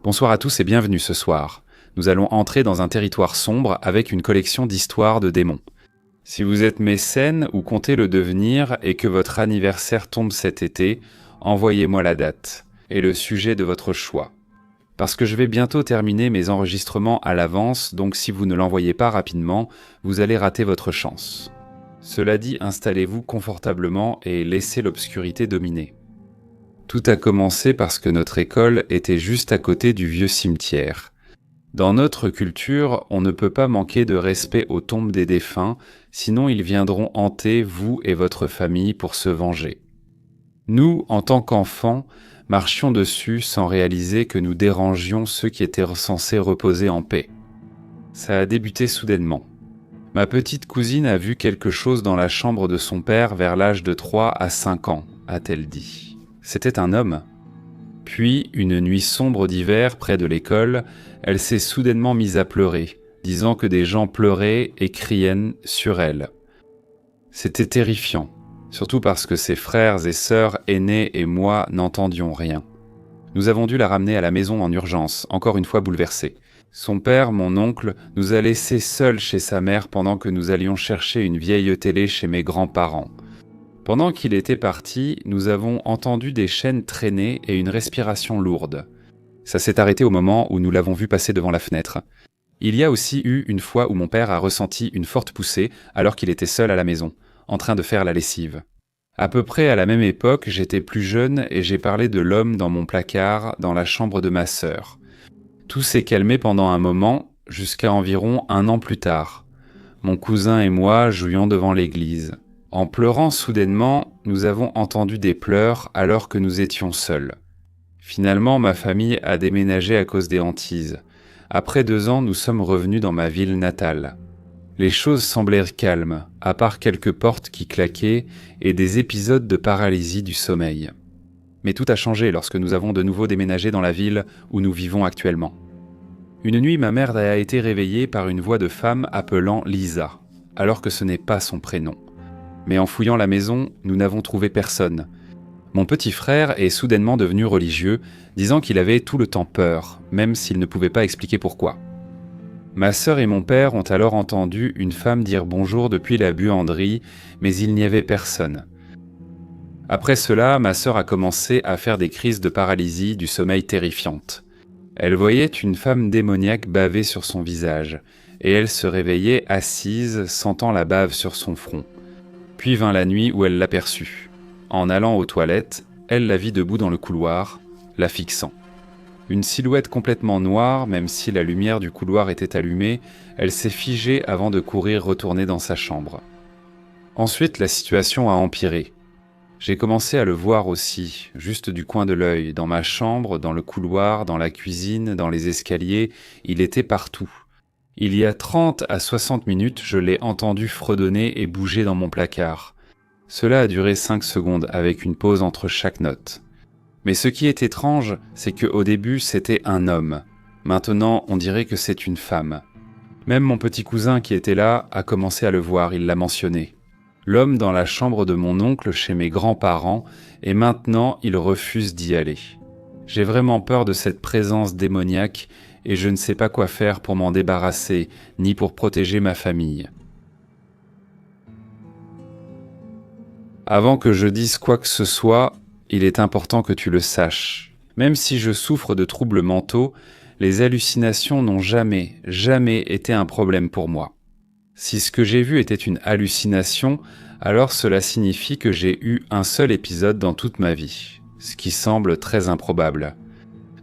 Bonsoir à tous et bienvenue ce soir. Nous allons entrer dans un territoire sombre avec une collection d'histoires de démons. Si vous êtes mécène ou comptez le devenir et que votre anniversaire tombe cet été, envoyez-moi la date et le sujet de votre choix. Parce que je vais bientôt terminer mes enregistrements à l'avance, donc si vous ne l'envoyez pas rapidement, vous allez rater votre chance. Cela dit, installez-vous confortablement et laissez l'obscurité dominer. Tout a commencé parce que notre école était juste à côté du vieux cimetière. Dans notre culture, on ne peut pas manquer de respect aux tombes des défunts, sinon ils viendront hanter vous et votre famille pour se venger. Nous, en tant qu'enfants, marchions dessus sans réaliser que nous dérangions ceux qui étaient censés reposer en paix. Ça a débuté soudainement. Ma petite cousine a vu quelque chose dans la chambre de son père vers l'âge de 3 à 5 ans, a-t-elle dit. C'était un homme. Puis, une nuit sombre d'hiver, près de l'école, elle s'est soudainement mise à pleurer, disant que des gens pleuraient et criaient sur elle. C'était terrifiant, surtout parce que ses frères et sœurs aînés et moi n'entendions rien. Nous avons dû la ramener à la maison en urgence, encore une fois bouleversés. Son père, mon oncle, nous a laissés seuls chez sa mère pendant que nous allions chercher une vieille télé chez mes grands-parents. Pendant qu'il était parti, nous avons entendu des chaînes traîner et une respiration lourde. Ça s'est arrêté au moment où nous l'avons vu passer devant la fenêtre. Il y a aussi eu une fois où mon père a ressenti une forte poussée alors qu'il était seul à la maison, en train de faire la lessive. À peu près à la même époque, j'étais plus jeune et j'ai parlé de l'homme dans mon placard, dans la chambre de ma sœur. Tout s'est calmé pendant un moment, jusqu'à environ 1 an plus tard. Mon cousin et moi jouions devant l'église. En pleurant soudainement, nous avons entendu des pleurs alors que nous étions seuls. Finalement, ma famille a déménagé à cause des hantises. Après 2 ans, nous sommes revenus dans ma ville natale. Les choses semblaient calmes, à part quelques portes qui claquaient et des épisodes de paralysie du sommeil. Mais tout a changé lorsque nous avons de nouveau déménagé dans la ville où nous vivons actuellement. Une nuit, ma mère a été réveillée par une voix de femme appelant Lisa, alors que ce n'est pas son prénom. Mais en fouillant la maison, nous n'avons trouvé personne. Mon petit frère est soudainement devenu religieux, disant qu'il avait tout le temps peur, même s'il ne pouvait pas expliquer pourquoi. Ma sœur et mon père ont alors entendu une femme dire bonjour depuis la buanderie, mais il n'y avait personne. Après cela, ma sœur a commencé à faire des crises de paralysie du sommeil terrifiantes. Elle voyait une femme démoniaque baver sur son visage, et elle se réveillait assise, sentant la bave sur son front. Puis vint la nuit où elle l'aperçut. En allant aux toilettes, elle la vit debout dans le couloir, la fixant. Une silhouette complètement noire, même si la lumière du couloir était allumée, elle s'est figée avant de courir retourner dans sa chambre. Ensuite, la situation a empiré. J'ai commencé à le voir aussi, juste du coin de l'œil, dans ma chambre, dans le couloir, dans la cuisine, dans les escaliers, il était partout. Il y a 30 à 60 minutes, je l'ai entendu fredonner et bouger dans mon placard. Cela a duré 5 secondes, avec une pause entre chaque note. Mais ce qui est étrange, c'est qu'au début, c'était un homme. Maintenant, on dirait que c'est une femme. Même mon petit cousin qui était là a commencé à le voir, il l'a mentionné. L'homme dans la chambre de mon oncle chez mes grands-parents, et maintenant, il refuse d'y aller. J'ai vraiment peur de cette présence démoniaque, et je ne sais pas quoi faire pour m'en débarrasser, ni pour protéger ma famille. Avant que je dise quoi que ce soit, il est important que tu le saches. Même si je souffre de troubles mentaux, les hallucinations n'ont jamais été un problème pour moi. Si ce que j'ai vu était une hallucination, alors cela signifie que j'ai eu un seul épisode dans toute ma vie, ce qui semble très improbable.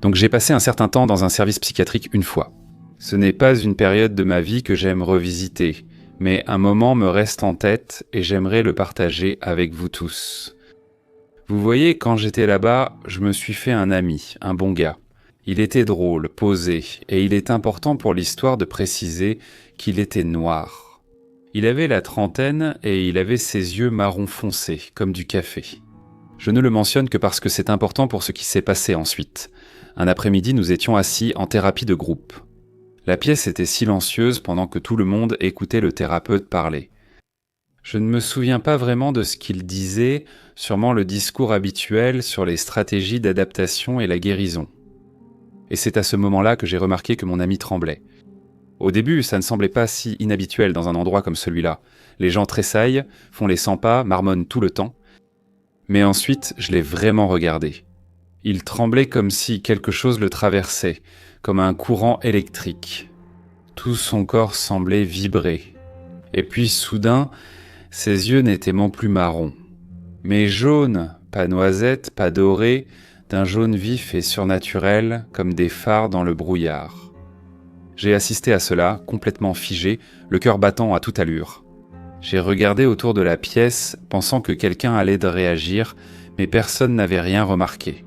Donc j'ai passé un certain temps dans un service psychiatrique une fois. Ce n'est pas une période de ma vie que j'aime revisiter, mais un moment me reste en tête et j'aimerais le partager avec vous tous. Vous voyez, quand j'étais là-bas, je me suis fait un ami, un bon gars. Il était drôle, posé, et il est important pour l'histoire de préciser qu'il était noir. Il avait la trentaine et il avait ses yeux marron foncé, comme du café. Je ne le mentionne que parce que c'est important pour ce qui s'est passé ensuite. Un après-midi, nous étions assis en thérapie de groupe. La pièce était silencieuse pendant que tout le monde écoutait le thérapeute parler. Je ne me souviens pas vraiment de ce qu'il disait, sûrement le discours habituel sur les stratégies d'adaptation et la guérison. Et c'est à ce moment-là que j'ai remarqué que mon ami tremblait. Au début, ça ne semblait pas si inhabituel dans un endroit comme celui-là. Les gens tressaillent, font les 100 pas, marmonnent tout le temps. Mais ensuite, je l'ai vraiment regardé. Il tremblait comme si quelque chose le traversait, comme un courant électrique. Tout son corps semblait vibrer. Et puis soudain, ses yeux n'étaient plus marrons, mais jaunes, pas noisettes, pas dorés, d'un jaune vif et surnaturel comme des phares dans le brouillard. J'ai assisté à cela, complètement figé, le cœur battant à toute allure. J'ai regardé autour de la pièce, pensant que quelqu'un allait réagir, mais personne n'avait rien remarqué.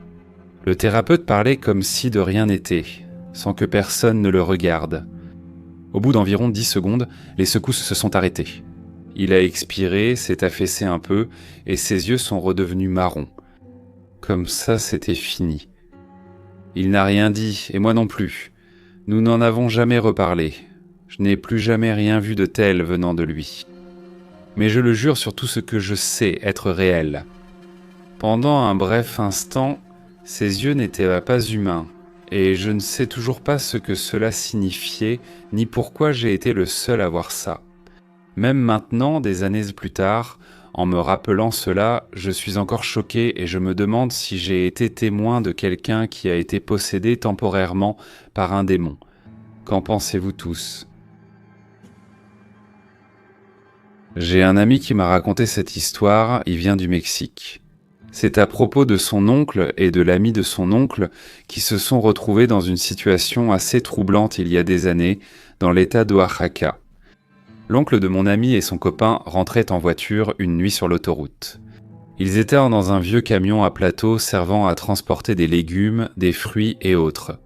Le thérapeute parlait comme si de rien n'était, sans que personne ne le regarde. Au bout d'environ 10 secondes, les secousses se sont arrêtées. Il a expiré, s'est affaissé un peu, et ses yeux sont redevenus marrons. Comme ça, c'était fini. Il n'a rien dit, et moi non plus. Nous n'en avons jamais reparlé. Je n'ai plus jamais rien vu de tel venant de lui. Mais je le jure sur tout ce que je sais être réel. Pendant un bref instant, ses yeux n'étaient pas humains, et je ne sais toujours pas ce que cela signifiait, ni pourquoi j'ai été le seul à voir ça. Même maintenant, des années plus tard, en me rappelant cela, je suis encore choqué et je me demande si j'ai été témoin de quelqu'un qui a été possédé temporairement par un démon. Qu'en pensez-vous tous ? J'ai un ami qui m'a raconté cette histoire, il vient du Mexique. C'est à propos de son oncle et de l'ami de son oncle qui se sont retrouvés dans une situation assez troublante il y a des années dans l'état d'Oaxaca. L'oncle de mon ami et son copain rentraient en voiture une nuit sur l'autoroute. Ils étaient dans un vieux camion à plateau servant à transporter des légumes, des fruits et autres.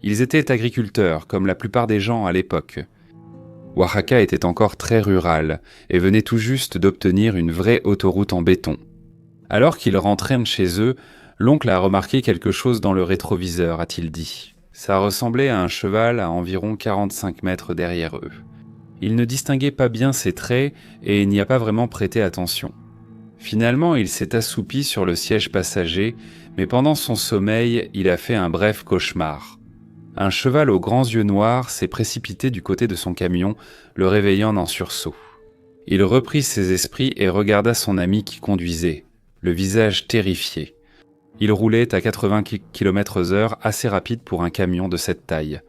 Ils étaient agriculteurs, comme la plupart des gens à l'époque. Oaxaca était encore très rural et venait tout juste d'obtenir une vraie autoroute en béton. Alors qu'ils rentraient chez eux, l'oncle a remarqué quelque chose dans le rétroviseur, a-t-il dit. Ça ressemblait à un cheval à environ 45 mètres derrière eux. Il ne distinguait pas bien ses traits et n'y a pas vraiment prêté attention. Finalement, il s'est assoupi sur le siège passager, mais pendant son sommeil, il a fait un bref cauchemar. Un cheval aux grands yeux noirs s'est précipité du côté de son camion, le réveillant en sursaut. Il reprit ses esprits et regarda son ami qui conduisait, le visage terrifié. Il roulait à 80 km/h, assez rapide pour un camion de cette taille.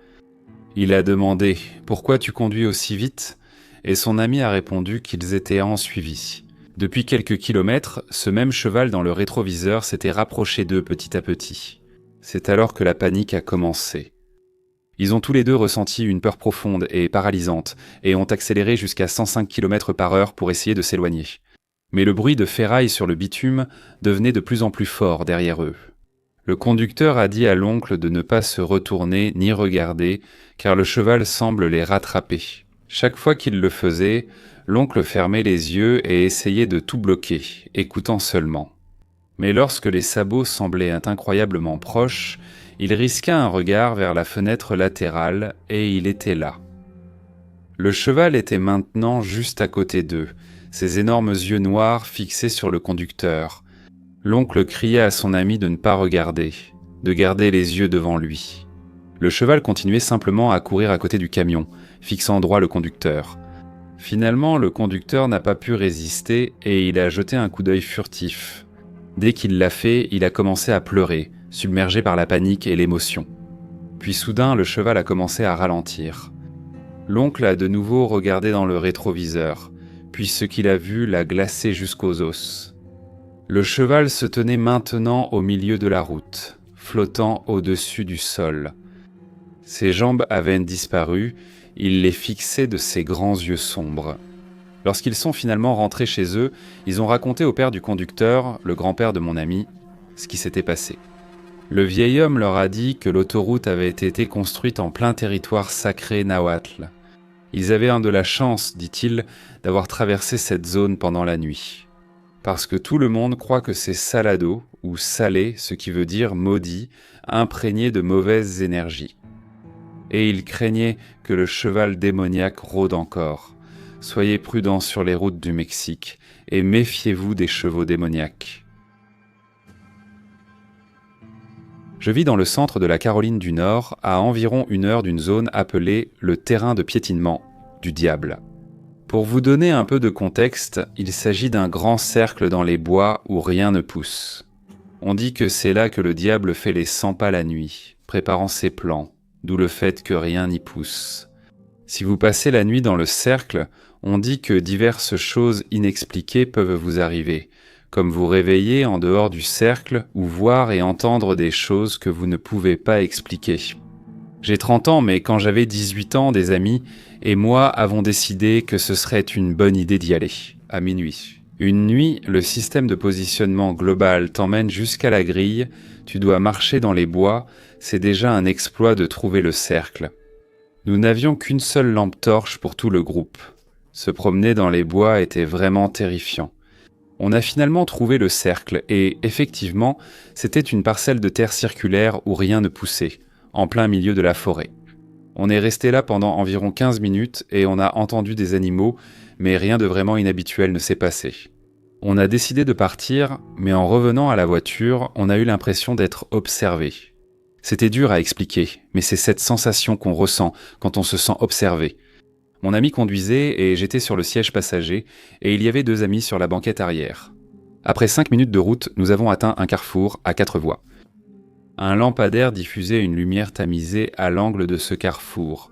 Il a demandé « Pourquoi tu conduis aussi vite ?» et son ami a répondu qu'ils étaient en suivi. Depuis quelques kilomètres, ce même cheval dans le rétroviseur s'était rapproché d'eux petit à petit. C'est alors que la panique a commencé. Ils ont tous les deux ressenti une peur profonde et paralysante et ont accéléré jusqu'à 105 km/h pour essayer de s'éloigner. Mais le bruit de ferraille sur le bitume devenait de plus en plus fort derrière eux. Le conducteur a dit à l'oncle de ne pas se retourner ni regarder, car le cheval semble les rattraper. Chaque fois qu'il le faisait, l'oncle fermait les yeux et essayait de tout bloquer, écoutant seulement. Mais lorsque les sabots semblaient incroyablement proches, il risqua un regard vers la fenêtre latérale et il était là. Le cheval était maintenant juste à côté d'eux, ses énormes yeux noirs fixés sur le conducteur. L'oncle cria à son ami de ne pas regarder, de garder les yeux devant lui. Le cheval continuait simplement à courir à côté du camion, fixant droit le conducteur. Finalement, le conducteur n'a pas pu résister et il a jeté un coup d'œil furtif. Dès qu'il l'a fait, il a commencé à pleurer, submergé par la panique et l'émotion. Puis soudain, le cheval a commencé à ralentir. L'oncle a de nouveau regardé dans le rétroviseur, puis ce qu'il a vu l'a glacé jusqu'aux os. Le cheval se tenait maintenant au milieu de la route, flottant au-dessus du sol. Ses jambes avaient disparu, il les fixait de ses grands yeux sombres. Lorsqu'ils sont finalement rentrés chez eux, ils ont raconté au père du conducteur, le grand-père de mon ami, ce qui s'était passé. Le vieil homme leur a dit que l'autoroute avait été construite en plein territoire sacré nahuatl. Ils avaient de la chance, dit-il, d'avoir traversé cette zone pendant la nuit. Parce que tout le monde croit que c'est salado, ou salé, ce qui veut dire maudit, imprégné de mauvaises énergies. Et il craignait que le cheval démoniaque rôde encore. Soyez prudents sur les routes du Mexique, et méfiez-vous des chevaux démoniaques. Je vis dans le centre de la Caroline du Nord, à environ 1 heure d'une zone appelée le terrain de piétinement du diable. Pour vous donner un peu de contexte, il s'agit d'un grand cercle dans les bois où rien ne pousse. On dit que c'est là que le diable fait les 100 pas la nuit, préparant ses plans, d'où le fait que rien n'y pousse. Si vous passez la nuit dans le cercle, on dit que diverses choses inexpliquées peuvent vous arriver, comme vous réveiller en dehors du cercle ou voir et entendre des choses que vous ne pouvez pas expliquer. J'ai 30 ans, mais quand j'avais 18 ans, des amis et moi avons décidé que ce serait une bonne idée d'y aller, à minuit. Une nuit, le système de positionnement global t'emmène jusqu'à la grille, tu dois marcher dans les bois, c'est déjà un exploit de trouver le cercle. Nous n'avions qu'une seule lampe torche pour tout le groupe. Se promener dans les bois était vraiment terrifiant. On a finalement trouvé le cercle et, effectivement, c'était une parcelle de terre circulaire où rien ne poussait, en plein milieu de la forêt. On est resté là pendant environ 15 minutes et on a entendu des animaux, mais rien de vraiment inhabituel ne s'est passé. On a décidé de partir, mais en revenant à la voiture, on a eu l'impression d'être observé. C'était dur à expliquer, mais c'est cette sensation qu'on ressent quand on se sent observé. Mon ami conduisait et j'étais sur le siège passager et il y avait 2 amis sur la banquette arrière. Après 5 minutes de route, nous avons atteint un carrefour à 4 voies. Un lampadaire diffusait une lumière tamisée à l'angle de ce carrefour.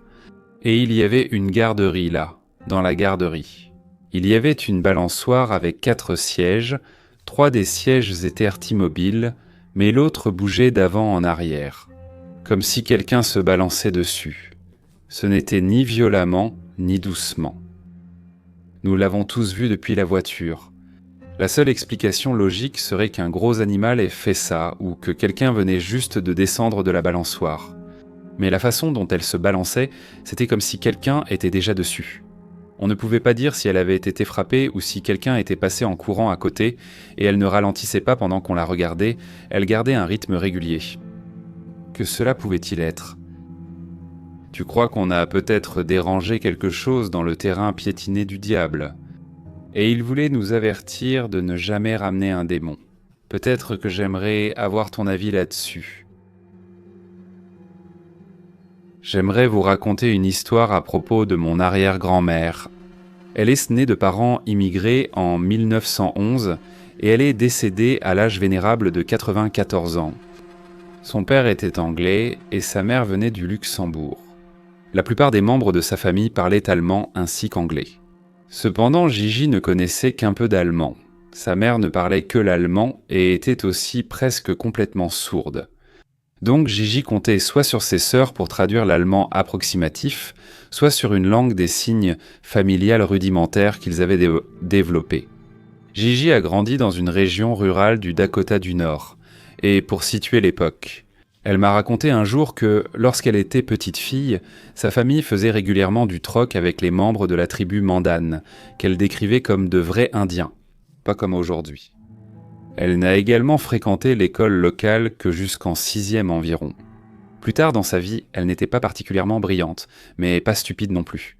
Et il y avait une garderie là, dans la garderie. Il y avait une balançoire avec 4 sièges, 3 des sièges étaient immobiles, mais l'autre bougeait d'avant en arrière, comme si quelqu'un se balançait dessus. Ce n'était ni violemment, ni doucement. Nous l'avons tous vu depuis la voiture. La seule explication logique serait qu'un gros animal ait fait ça, ou que quelqu'un venait juste de descendre de la balançoire. Mais la façon dont elle se balançait, c'était comme si quelqu'un était déjà dessus. On ne pouvait pas dire si elle avait été frappée ou si quelqu'un était passé en courant à côté, et elle ne ralentissait pas pendant qu'on la regardait, elle gardait un rythme régulier. Que cela pouvait-il être ? Tu crois qu'on a peut-être dérangé quelque chose dans le terrain piétiné du diable ? Et il voulait nous avertir de ne jamais ramener un démon. Peut-être que j'aimerais avoir ton avis là-dessus. J'aimerais vous raconter une histoire à propos de mon arrière-grand-mère. Elle est née de parents immigrés en 1911 et elle est décédée à l'âge vénérable de 94 ans. Son père était anglais et sa mère venait du Luxembourg. La plupart des membres de sa famille parlaient allemand ainsi qu'anglais. Cependant, Gigi ne connaissait qu'un peu d'allemand. Sa mère ne parlait que l'allemand et était aussi presque complètement sourde. Donc Gigi comptait soit sur ses sœurs pour traduire l'allemand approximatif, soit sur une langue des signes familiale rudimentaire qu'ils avaient développée. Gigi a grandi dans une région rurale du Dakota du Nord. Et pour situer l'époque, elle m'a raconté un jour que, lorsqu'elle était petite fille, sa famille faisait régulièrement du troc avec les membres de la tribu Mandan, qu'elle décrivait comme de vrais Indiens, pas comme aujourd'hui. Elle n'a également fréquenté l'école locale que jusqu'en 6e environ. Plus tard dans sa vie, elle n'était pas particulièrement brillante, mais pas stupide non plus.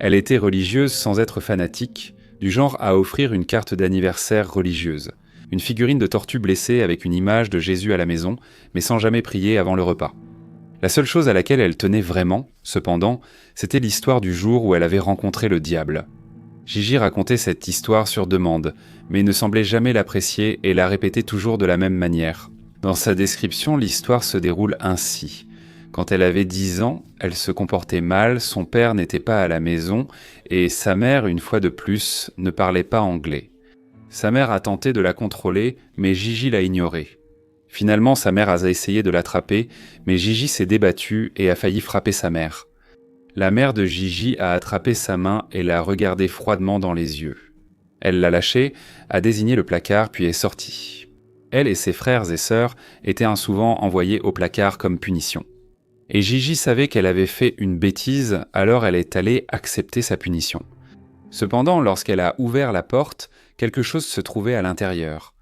Elle était religieuse sans être fanatique, du genre à offrir une carte d'anniversaire religieuse. Une figurine de tortue blessée avec une image de Jésus à la maison, mais sans jamais prier avant le repas. La seule chose à laquelle elle tenait vraiment, cependant, c'était l'histoire du jour où elle avait rencontré le diable. Gigi racontait cette histoire sur demande, mais ne semblait jamais l'apprécier et la répétait toujours de la même manière. Dans sa description, l'histoire se déroule ainsi. Quand elle avait 10 ans, elle se comportait mal, son père n'était pas à la maison, et sa mère, une fois de plus, ne parlait pas anglais. Sa mère a tenté de la contrôler, mais Gigi l'a ignorée. Finalement, sa mère a essayé de l'attraper, mais Gigi s'est débattue et a failli frapper sa mère. La mère de Gigi a attrapé sa main et l'a regardée froidement dans les yeux. Elle l'a lâchée, a désigné le placard puis est sortie. Elle et ses frères et sœurs étaient souvent envoyés au placard comme punition. Et Gigi savait qu'elle avait fait une bêtise, alors elle est allée accepter sa punition. Cependant, lorsqu'elle a ouvert la porte, quelque chose se trouvait à l'intérieur,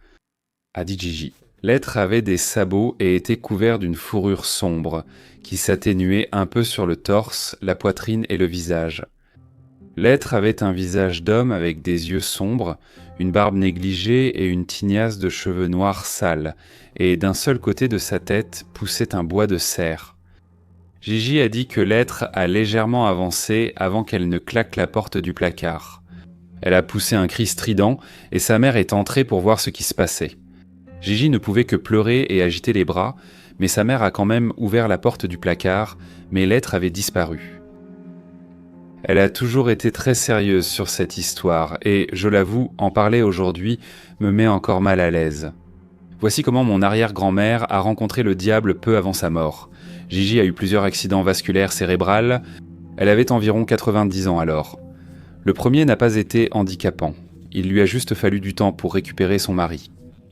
a dit Gigi. L'être avait des sabots et était couvert d'une fourrure sombre, qui s'atténuait un peu sur le torse, la poitrine et le visage. L'être avait un visage d'homme avec des yeux sombres, une barbe négligée et une tignasse de cheveux noirs sales, et d'un seul côté de sa tête poussait un bois de serre. Gigi a dit que l'être a légèrement avancé avant qu'elle ne claque la porte du placard. Elle a poussé un cri strident et sa mère est entrée pour voir ce qui se passait. Gigi ne pouvait que pleurer et agiter les bras, mais sa mère a quand même ouvert la porte du placard, mais l'être avait disparu. Elle a toujours été très sérieuse sur cette histoire, et, je l'avoue, en parler aujourd'hui me met encore mal à l'aise. Voici comment mon arrière-grand-mère a rencontré le diable peu avant sa mort. Gigi a eu plusieurs accidents vasculaires cérébrales, elle avait environ 90 ans alors. Le premier n'a pas été handicapant, il lui a juste fallu du temps pour récupérer son mari.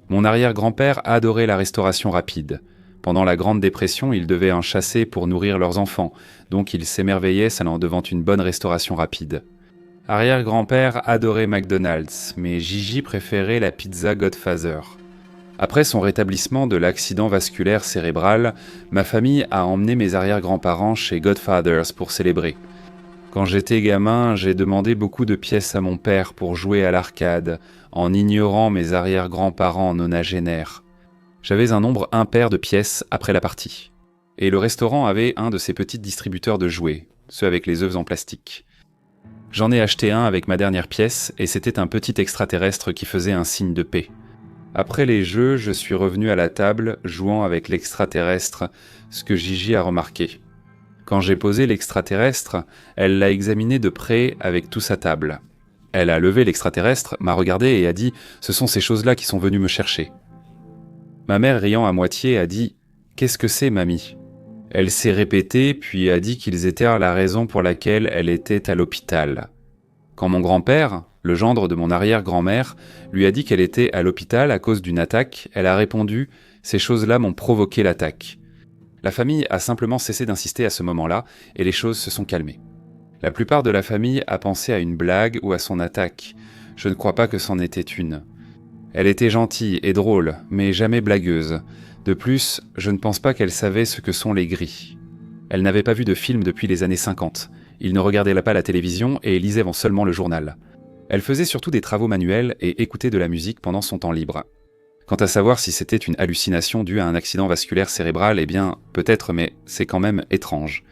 Mon arrière-grand-père adorait la restauration rapide. Pendant la Grande Dépression, ils devaient en chasser pour nourrir leurs enfants, donc ils s'émerveillaient s'allant devant une bonne restauration rapide. Arrière-grand-père adorait McDonald's, mais Gigi préférait la pizza Godfather. Après son rétablissement de l'accident vasculaire cérébral, ma famille a emmené mes arrière-grands-parents chez Godfather's pour célébrer. Quand j'étais gamin, j'ai demandé beaucoup de pièces à mon père pour jouer à l'arcade, en ignorant mes arrière-grands-parents nonagénaires. J'avais un nombre impair de pièces après la partie. Et le restaurant avait un de ces petits distributeurs de jouets, ceux avec les œufs en plastique. J'en ai acheté un avec ma dernière pièce, et c'était un petit extraterrestre qui faisait un signe de paix. Après les jeux, je suis revenu à la table, jouant avec l'extraterrestre, ce que Gigi a remarqué. Quand j'ai posé l'extraterrestre, elle l'a examiné de près avec toute sa table. Elle a levé l'extraterrestre, m'a regardé et a dit « Ce sont ces choses-là qui sont venues me chercher ». Ma mère, riant à moitié, a dit « Qu'est-ce que c'est, mamie ?» Elle s'est répétée, puis a dit qu'ils étaient la raison pour laquelle elle était à l'hôpital. Quand mon grand-père, le gendre de mon arrière-grand-mère, lui a dit qu'elle était à l'hôpital à cause d'une attaque, elle a répondu « Ces choses-là m'ont provoqué l'attaque ». La famille a simplement cessé d'insister à ce moment-là, et les choses se sont calmées. La plupart de la famille a pensé à une blague ou à son attaque. Je ne crois pas que c'en était une. Elle était gentille et drôle, mais jamais blagueuse. De plus, je ne pense pas qu'elle savait ce que sont les gris. Elle n'avait pas vu de film depuis les années 50. Il ne regardait pas la télévision et lisait seulement le journal. Elle faisait surtout des travaux manuels et écoutait de la musique pendant son temps libre. Quant à savoir si c'était une hallucination due à un accident vasculaire cérébral, eh bien, peut-être, mais c'est quand même étrange.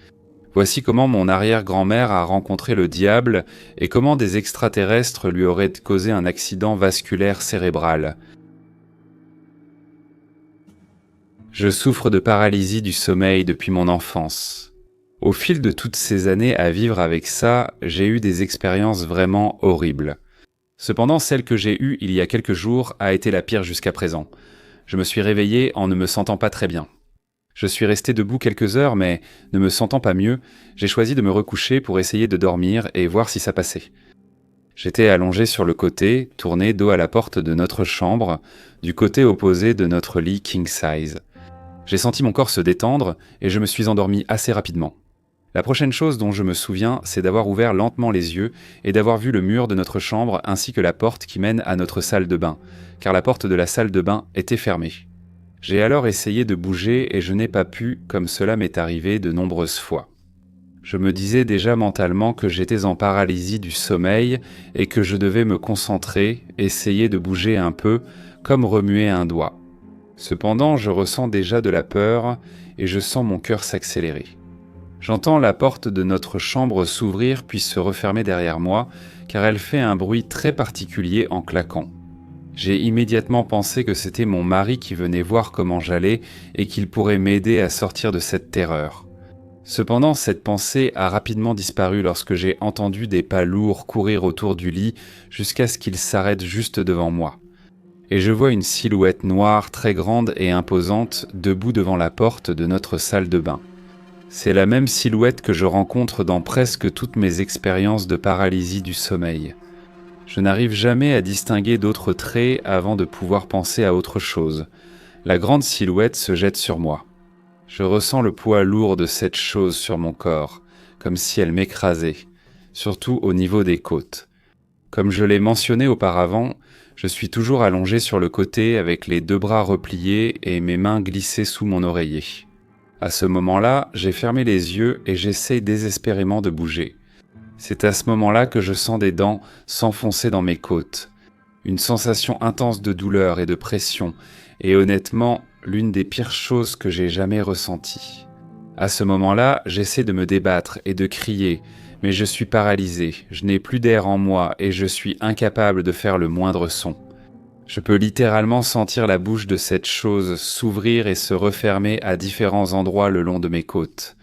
Voici comment mon arrière-grand-mère a rencontré le diable et comment des extraterrestres lui auraient causé un accident vasculaire cérébral. Je souffre de paralysie du sommeil depuis mon enfance. Au fil de toutes ces années à vivre avec ça, j'ai eu des expériences vraiment horribles. Cependant, celle que j'ai eue il y a quelques jours a été la pire jusqu'à présent. Je me suis réveillé en ne me sentant pas très bien. Je suis resté debout quelques heures, mais ne me sentant pas mieux, j'ai choisi de me recoucher pour essayer de dormir et voir si ça passait. J'étais allongé sur le côté, tourné dos à la porte de notre chambre, du côté opposé de notre lit king size. J'ai senti mon corps se détendre et je me suis endormi assez rapidement. La prochaine chose dont je me souviens, c'est d'avoir ouvert lentement les yeux et d'avoir vu le mur de notre chambre ainsi que la porte qui mène à notre salle de bain, car la porte de la salle de bain était fermée. J'ai alors essayé de bouger et je n'ai pas pu, comme cela m'est arrivé de nombreuses fois. Je me disais déjà mentalement que j'étais en paralysie du sommeil et que je devais me concentrer, essayer de bouger un peu, comme remuer un doigt. Cependant, je ressens déjà de la peur et je sens mon cœur s'accélérer. J'entends la porte de notre chambre s'ouvrir puis se refermer derrière moi, car elle fait un bruit très particulier en claquant. J'ai immédiatement pensé que c'était mon mari qui venait voir comment j'allais et qu'il pourrait m'aider à sortir de cette terreur. Cependant, cette pensée a rapidement disparu lorsque j'ai entendu des pas lourds courir autour du lit jusqu'à ce qu'ils s'arrêtent juste devant moi. Et je vois une silhouette noire très grande et imposante debout devant la porte de notre salle de bain. C'est la même silhouette que je rencontre dans presque toutes mes expériences de paralysie du sommeil. Je n'arrive jamais à distinguer d'autres traits avant de pouvoir penser à autre chose. La grande silhouette se jette sur moi. Je ressens le poids lourd de cette chose sur mon corps, comme si elle m'écrasait, surtout au niveau des côtes. Comme je l'ai mentionné auparavant, je suis toujours allongé sur le côté avec les deux bras repliés et mes mains glissées sous mon oreiller. À ce moment-là, j'ai fermé les yeux et j'essaie désespérément de bouger. C'est à ce moment-là que je sens des dents s'enfoncer dans mes côtes. Une sensation intense de douleur et de pression, et honnêtement, l'une des pires choses que j'ai jamais ressenties. À ce moment-là, j'essaie de me débattre et de crier, mais je suis paralysé, je n'ai plus d'air en moi et je suis incapable de faire le moindre son. Je peux littéralement sentir la bouche de cette chose s'ouvrir et se refermer à différents endroits le long de mes côtes.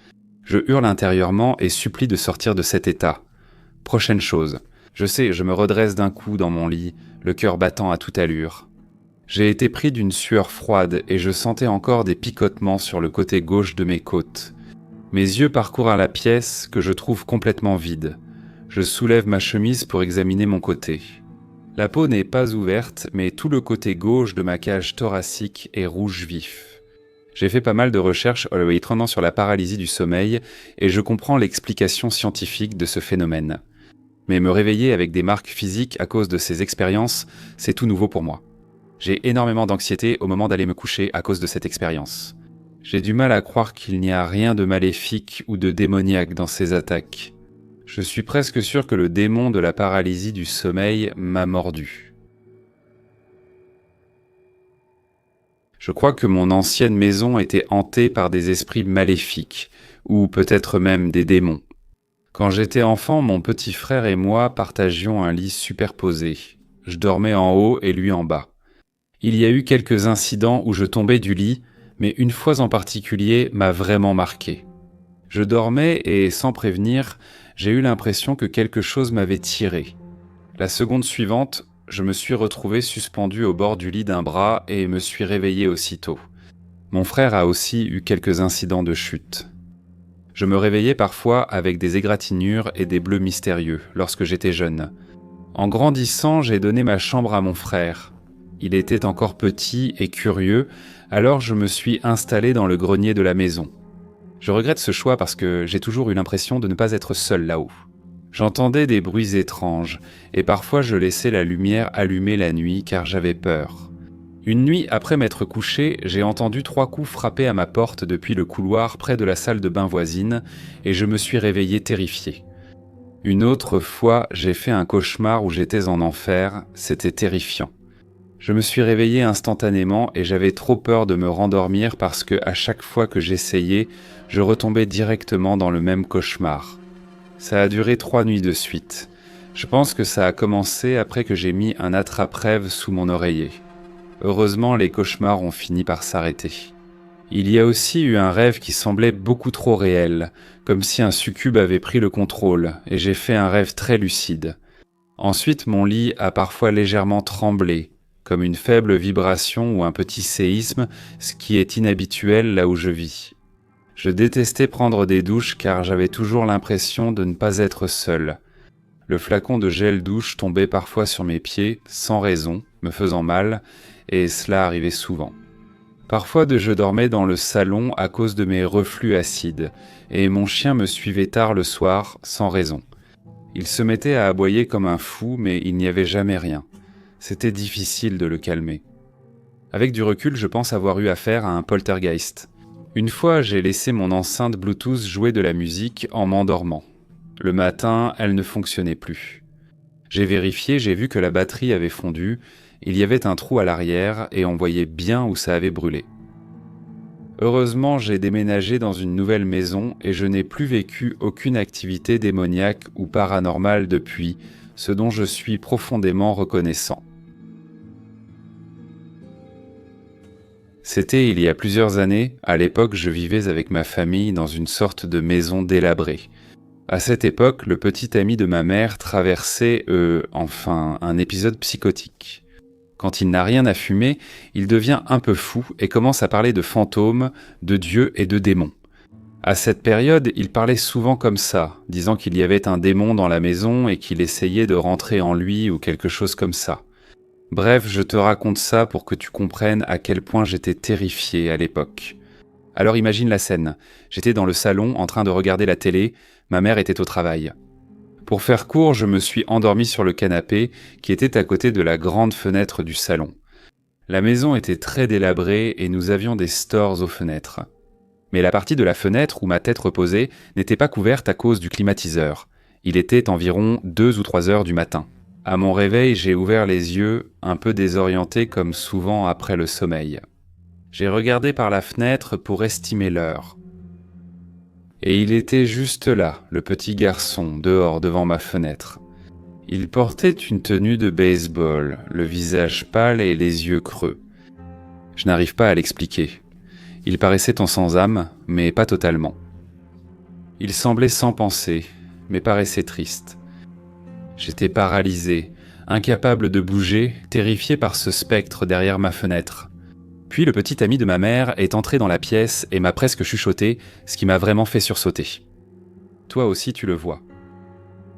Je hurle intérieurement et supplie de sortir de cet état. Prochaine chose. Je sais, je me redresse d'un coup dans mon lit, le cœur battant à toute allure. J'ai été pris d'une sueur froide et je sentais encore des picotements sur le côté gauche de mes côtes. Mes yeux parcourent la pièce que je trouve complètement vide. Je soulève ma chemise pour examiner mon côté. La peau n'est pas ouverte, mais tout le côté gauche de ma cage thoracique est rouge vif. J'ai fait pas mal de recherches sur la paralysie du sommeil et je comprends l'explication scientifique de ce phénomène. Mais me réveiller avec des marques physiques à cause de ces expériences, c'est tout nouveau pour moi. J'ai énormément d'anxiété au moment d'aller me coucher à cause de cette expérience. J'ai du mal à croire qu'il n'y a rien de maléfique ou de démoniaque dans ces attaques. Je suis presque sûr que le démon de la paralysie du sommeil m'a mordu. Je crois que mon ancienne maison était hantée par des esprits maléfiques, ou peut-être même des démons. Quand j'étais enfant, mon petit frère et moi partagions un lit superposé. Je dormais en haut et lui en bas. Il y a eu quelques incidents où je tombais du lit, mais une fois en particulier m'a vraiment marqué. Je dormais et, sans prévenir, j'ai eu l'impression que quelque chose m'avait tiré. La seconde suivante, je me suis retrouvé suspendu au bord du lit d'un bras et me suis réveillé aussitôt. Mon frère a aussi eu quelques incidents de chute. Je me réveillais parfois avec des égratignures et des bleus mystérieux lorsque j'étais jeune. En grandissant, j'ai donné ma chambre à mon frère. Il était encore petit et curieux, alors je me suis installé dans le grenier de la maison. Je regrette ce choix parce que j'ai toujours eu l'impression de ne pas être seul là-haut. J'entendais des bruits étranges, et parfois je laissais la lumière allumée la nuit car j'avais peur. Une nuit, après m'être couché, j'ai entendu 3 coups frapper à ma porte depuis le couloir près de la salle de bain voisine, et je me suis réveillé terrifié. Une autre fois, j'ai fait un cauchemar où j'étais en enfer, c'était terrifiant. Je me suis réveillé instantanément et j'avais trop peur de me rendormir parce que à chaque fois que j'essayais, je retombais directement dans le même cauchemar. Ça a duré 3 nuits de suite. Je pense que ça a commencé après que j'ai mis un attrape-rêve sous mon oreiller. Heureusement, les cauchemars ont fini par s'arrêter. Il y a aussi eu un rêve qui semblait beaucoup trop réel, comme si un succube avait pris le contrôle, et j'ai fait un rêve très lucide. Ensuite, mon lit a parfois légèrement tremblé, comme une faible vibration ou un petit séisme, ce qui est inhabituel là où je vis. Je détestais prendre des douches car j'avais toujours l'impression de ne pas être seul. Le flacon de gel douche tombait parfois sur mes pieds, sans raison, me faisant mal, et cela arrivait souvent. Parfois je dormais dans le salon à cause de mes reflux acides, et mon chien me suivait tard le soir, sans raison. Il se mettait à aboyer comme un fou, mais il n'y avait jamais rien. C'était difficile de le calmer. Avec du recul, je pense avoir eu affaire à un poltergeist. Une fois, j'ai laissé mon enceinte Bluetooth jouer de la musique en m'endormant. Le matin, elle ne fonctionnait plus. J'ai vérifié, j'ai vu que la batterie avait fondu, il y avait un trou à l'arrière et on voyait bien où ça avait brûlé. Heureusement, j'ai déménagé dans une nouvelle maison et je n'ai plus vécu aucune activité démoniaque ou paranormale depuis, ce dont je suis profondément reconnaissant. C'était il y a plusieurs années, à l'époque je vivais avec ma famille dans une sorte de maison délabrée. À cette époque, le petit ami de ma mère traversait, un épisode psychotique. Quand il n'a rien à fumer, il devient un peu fou et commence à parler de fantômes, de dieux et de démons. À cette période, il parlait souvent comme ça, disant qu'il y avait un démon dans la maison et qu'il essayait de rentrer en lui ou quelque chose comme ça. Bref, je te raconte ça pour que tu comprennes à quel point j'étais terrifié à l'époque. Alors imagine la scène. J'étais dans le salon en train de regarder la télé, ma mère était au travail. Pour faire court, je me suis endormi sur le canapé qui était à côté de la grande fenêtre du salon. La maison était très délabrée et nous avions des stores aux fenêtres. Mais la partie de la fenêtre où ma tête reposait n'était pas couverte à cause du climatiseur. Il était environ 2 ou 3 heures du matin. À mon réveil, j'ai ouvert les yeux, un peu désorienté comme souvent après le sommeil. J'ai regardé par la fenêtre pour estimer l'heure. Et il était juste là, le petit garçon, dehors devant ma fenêtre. Il portait une tenue de baseball, le visage pâle et les yeux creux. Je n'arrive pas à l'expliquer. Il paraissait en sans âme, mais pas totalement. Il semblait sans pensée, mais paraissait triste. J'étais paralysé, incapable de bouger, terrifié par ce spectre derrière ma fenêtre. Puis le petit ami de ma mère est entré dans la pièce et m'a presque chuchoté, ce qui m'a vraiment fait sursauter. Toi aussi tu le vois.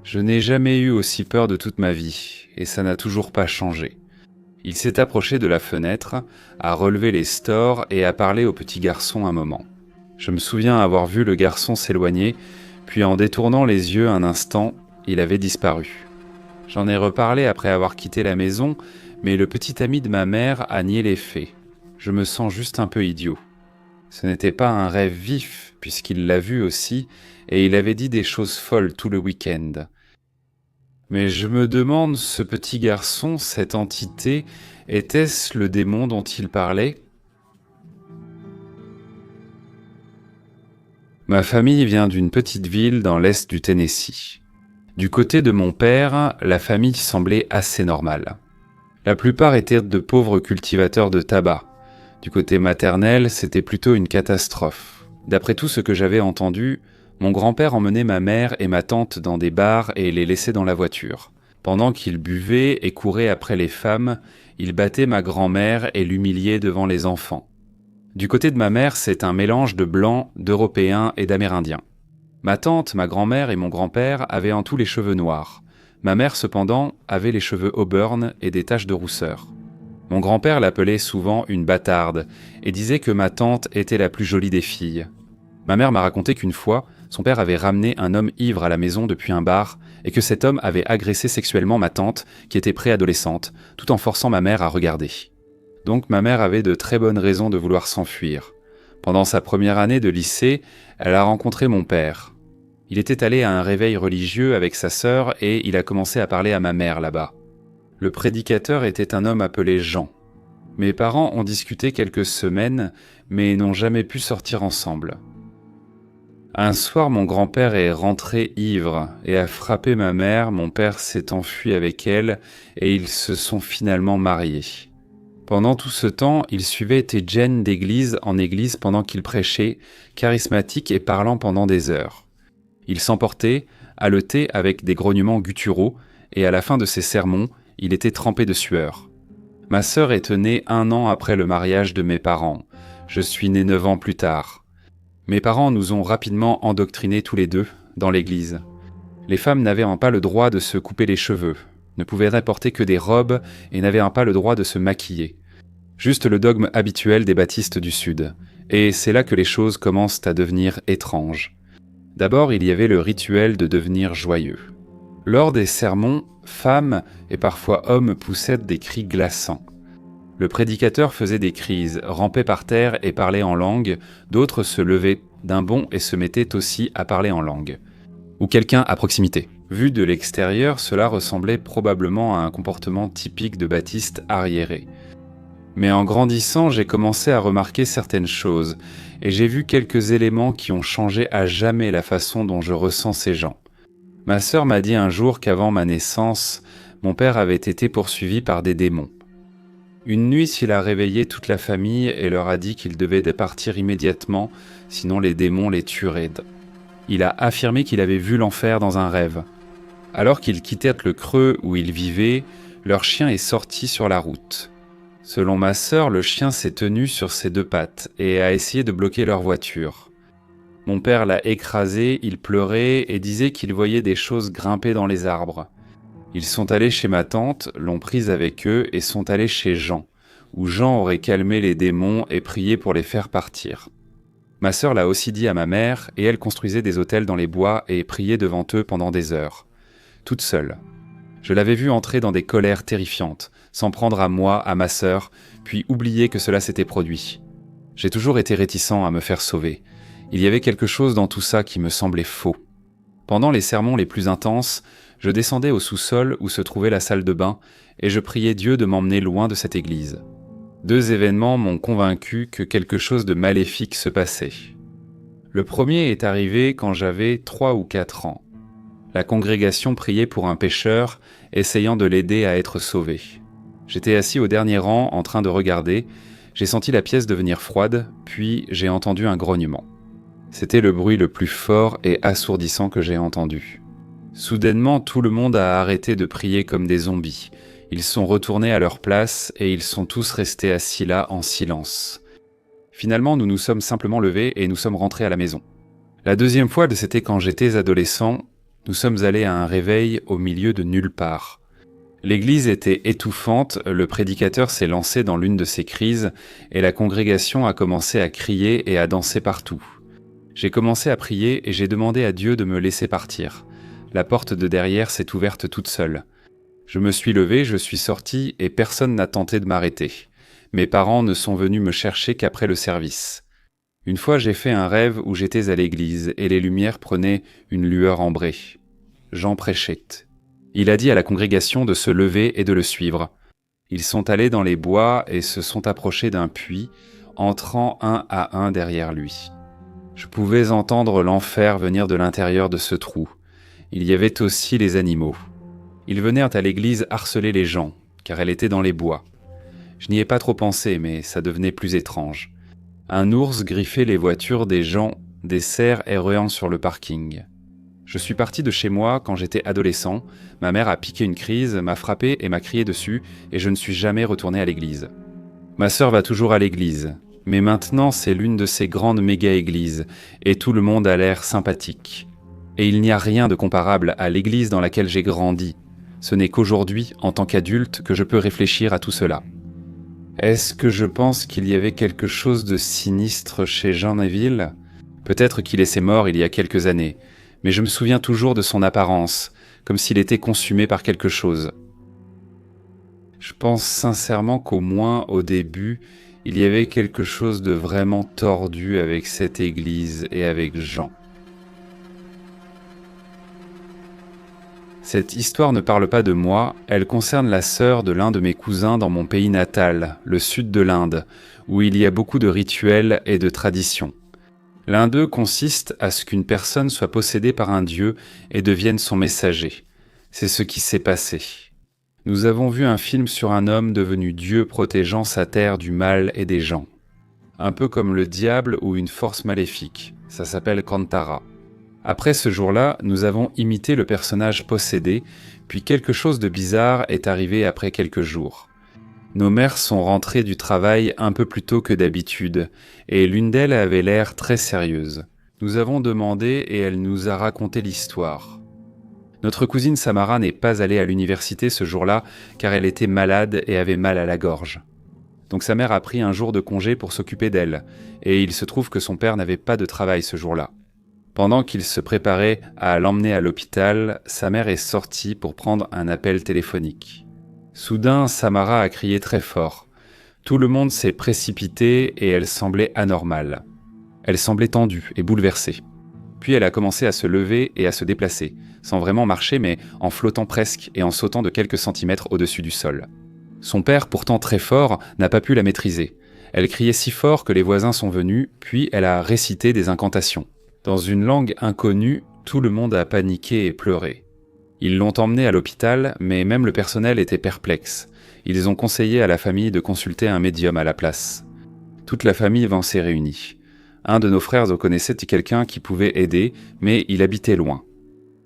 Je n'ai jamais eu aussi peur de toute ma vie, et ça n'a toujours pas changé. Il s'est approché de la fenêtre, a relevé les stores et a parlé au petit garçon un moment. Je me souviens avoir vu le garçon s'éloigner, puis en détournant les yeux un instant, il avait disparu. J'en ai reparlé après avoir quitté la maison, mais le petit ami de ma mère a nié les faits. Je me sens juste un peu idiot. Ce n'était pas un rêve vif, puisqu'il l'a vu aussi, et il avait dit des choses folles tout le week-end. Mais je me demande, ce petit garçon, cette entité, était-ce le démon dont il parlait ? Ma famille vient d'une petite ville dans l'est du Tennessee. Du côté de mon père, la famille semblait assez normale. La plupart étaient de pauvres cultivateurs de tabac. Du côté maternel, c'était plutôt une catastrophe. D'après tout ce que j'avais entendu, mon grand-père emmenait ma mère et ma tante dans des bars et les laissait dans la voiture. Pendant qu'ils buvaient et couraient après les femmes, il battait ma grand-mère et l'humiliait devant les enfants. Du côté de ma mère, c'est un mélange de blancs, d'Européens et d'Amérindiens. Ma tante, ma grand-mère et mon grand-père avaient en tout les cheveux noirs. Ma mère, cependant, avait les cheveux auburn et des taches de rousseur. Mon grand-père l'appelait souvent une bâtarde et disait que ma tante était la plus jolie des filles. Ma mère m'a raconté qu'une fois, son père avait ramené un homme ivre à la maison depuis un bar et que cet homme avait agressé sexuellement ma tante, qui était préadolescente, tout en forçant ma mère à regarder. Donc ma mère avait de très bonnes raisons de vouloir s'enfuir. Pendant sa première année de lycée, elle a rencontré mon père. Il était allé à un réveil religieux avec sa sœur et il a commencé à parler à ma mère là-bas. Le prédicateur était un homme appelé Jean. Mes parents ont discuté quelques semaines, mais n'ont jamais pu sortir ensemble. Un soir, mon grand-père est rentré ivre et a frappé ma mère, mon père s'est enfui avec elle et ils se sont finalement mariés. Pendant tout ce temps, il suivait Jen d'église en église pendant qu'il prêchait, charismatique et parlant pendant des heures. Il s'emportait, haletait avec des grognements gutturaux et à la fin de ses sermons, il était trempé de sueur. Ma sœur est née 1 an après le mariage de mes parents. Je suis né 9 ans plus tard. Mes parents nous ont rapidement endoctrinés tous les deux dans l'église. Les femmes n'avaient pas le droit de se couper les cheveux, ne pouvaient porter que des robes et n'avaient pas le droit de se maquiller. Juste le dogme habituel des baptistes du Sud. Et c'est là que les choses commencent à devenir étranges. D'abord, il y avait le rituel de devenir joyeux. Lors des sermons, femmes et parfois hommes poussaient des cris glaçants. Le prédicateur faisait des crises, rampait par terre et parlait en langue, d'autres se levaient d'un bond et se mettaient aussi à parler en langue. Ou quelqu'un à proximité. Vu de l'extérieur, cela ressemblait probablement à un comportement typique de baptiste arriéré. Mais en grandissant, j'ai commencé à remarquer certaines choses, et j'ai vu quelques éléments qui ont changé à jamais la façon dont je ressens ces gens. Ma sœur m'a dit un jour qu'avant ma naissance, mon père avait été poursuivi par des démons. Une nuit, il a réveillé toute la famille et leur a dit qu'ils devaient partir immédiatement, sinon les démons les tueraient. Il a affirmé qu'il avait vu l'enfer dans un rêve. Alors qu'ils quittaient le creux où ils vivaient, leur chien est sorti sur la route. Selon ma sœur, le chien s'est tenu sur ses 2 pattes et a essayé de bloquer leur voiture. Mon père l'a écrasé, il pleurait et disait qu'il voyait des choses grimper dans les arbres. Ils sont allés chez ma tante, l'ont prise avec eux et sont allés chez Jean, où Jean aurait calmé les démons et prié pour les faire partir. Ma sœur l'a aussi dit à ma mère et elle construisait des autels dans les bois et priait devant eux pendant des heures, toute seule. Je l'avais vue entrer dans des colères terrifiantes, s'en prendre à moi, à ma sœur, puis oublier que cela s'était produit. J'ai toujours été réticent à me faire sauver. Il y avait quelque chose dans tout ça qui me semblait faux. Pendant les sermons les plus intenses, Je descendais au sous-sol où se trouvait la salle de bain et je priais Dieu de m'emmener loin de cette église. 2 événements m'ont convaincu que quelque chose de maléfique se passait. Le premier est arrivé quand j'avais 3 ou 4 ans. La congrégation priait pour un pécheur, essayant de l'aider à être sauvé. J'étais assis au dernier rang en train de regarder, j'ai senti la pièce devenir froide, puis j'ai entendu un grognement. C'était le bruit le plus fort et assourdissant que j'ai entendu. Soudainement, tout le monde a arrêté de prier comme des zombies. Ils sont retournés à leur place et ils sont tous restés assis là en silence. Finalement, nous nous sommes simplement levés et nous sommes rentrés à la maison. La deuxième fois, c'était quand j'étais adolescent, nous sommes allés à un réveil au milieu de nulle part. L'église était étouffante, le prédicateur s'est lancé dans l'une de ses crises et la congrégation a commencé à crier et à danser partout. J'ai commencé à prier et j'ai demandé à Dieu de me laisser partir. La porte de derrière s'est ouverte toute seule. Je me suis levé, je suis sorti et personne n'a tenté de m'arrêter. Mes parents ne sont venus me chercher qu'après le service. Une fois, j'ai fait un rêve où j'étais à l'église et les lumières prenaient une lueur ambrée. Jean prêchait. Il a dit à la congrégation de se lever et de le suivre. Ils sont allés dans les bois et se sont approchés d'un puits, entrant un à un derrière lui. Je pouvais entendre l'enfer venir de l'intérieur de ce trou. Il y avait aussi les animaux. Ils vinrent à l'église harceler les gens, car elle était dans les bois. Je n'y ai pas trop pensé, mais ça devenait plus étrange. Un ours griffait les voitures des gens, des cerfs errant sur le parking. Je suis parti de chez moi quand j'étais adolescent, ma mère a piqué une crise, m'a frappé et m'a crié dessus, et je ne suis jamais retourné à l'église. Ma sœur va toujours à l'église, mais maintenant c'est l'une de ces grandes méga-églises, et tout le monde a l'air sympathique. Et il n'y a rien de comparable à l'église dans laquelle j'ai grandi. Ce n'est qu'aujourd'hui, en tant qu'adulte, que je peux réfléchir à tout cela. Est-ce que je pense qu'il y avait quelque chose de sinistre chez Jean Neville ? Peut-être qu'il était mort il y a quelques années, mais je me souviens toujours de son apparence, comme s'il était consumé par quelque chose. Je pense sincèrement qu'au moins au début, il y avait quelque chose de vraiment tordu avec cette église et avec Jean. Cette histoire ne parle pas de moi, elle concerne la sœur de l'un de mes cousins dans mon pays natal, le sud de l'Inde, où il y a beaucoup de rituels et de traditions. L'un d'eux consiste à ce qu'une personne soit possédée par un dieu et devienne son messager. C'est ce qui s'est passé. Nous avons vu un film sur un homme devenu dieu protégeant sa terre du mal et des gens. Un peu comme le diable ou une force maléfique. Ça s'appelle Kantara. Après ce jour-là, nous avons imité le personnage possédé, puis quelque chose de bizarre est arrivé après quelques jours. Nos mères sont rentrées du travail un peu plus tôt que d'habitude, et l'une d'elles avait l'air très sérieuse. Nous avons demandé et elle nous a raconté l'histoire. Notre cousine Samara n'est pas allée à l'université ce jour-là car elle était malade et avait mal à la gorge. Donc sa mère a pris un jour de congé pour s'occuper d'elle, et il se trouve que son père n'avait pas de travail ce jour-là. Pendant qu'il se préparait à l'emmener à l'hôpital, sa mère est sortie pour prendre un appel téléphonique. Soudain, Samara a crié très fort. Tout le monde s'est précipité et elle semblait anormale. Elle semblait tendue et bouleversée. Puis elle a commencé à se lever et à se déplacer, sans vraiment marcher mais en flottant presque et en sautant de quelques centimètres au-dessus du sol. Son père, pourtant très fort, n'a pas pu la maîtriser. Elle criait si fort que les voisins sont venus, puis elle a récité des incantations. Dans une langue inconnue, tout le monde a paniqué et pleuré. Ils l'ont emmenée à l'hôpital, mais même le personnel était perplexe. Ils ont conseillé à la famille de consulter un médium à la place. Toute la famille s'est réunie. Un de nos frères connaissait quelqu'un qui pouvait aider, mais il habitait loin.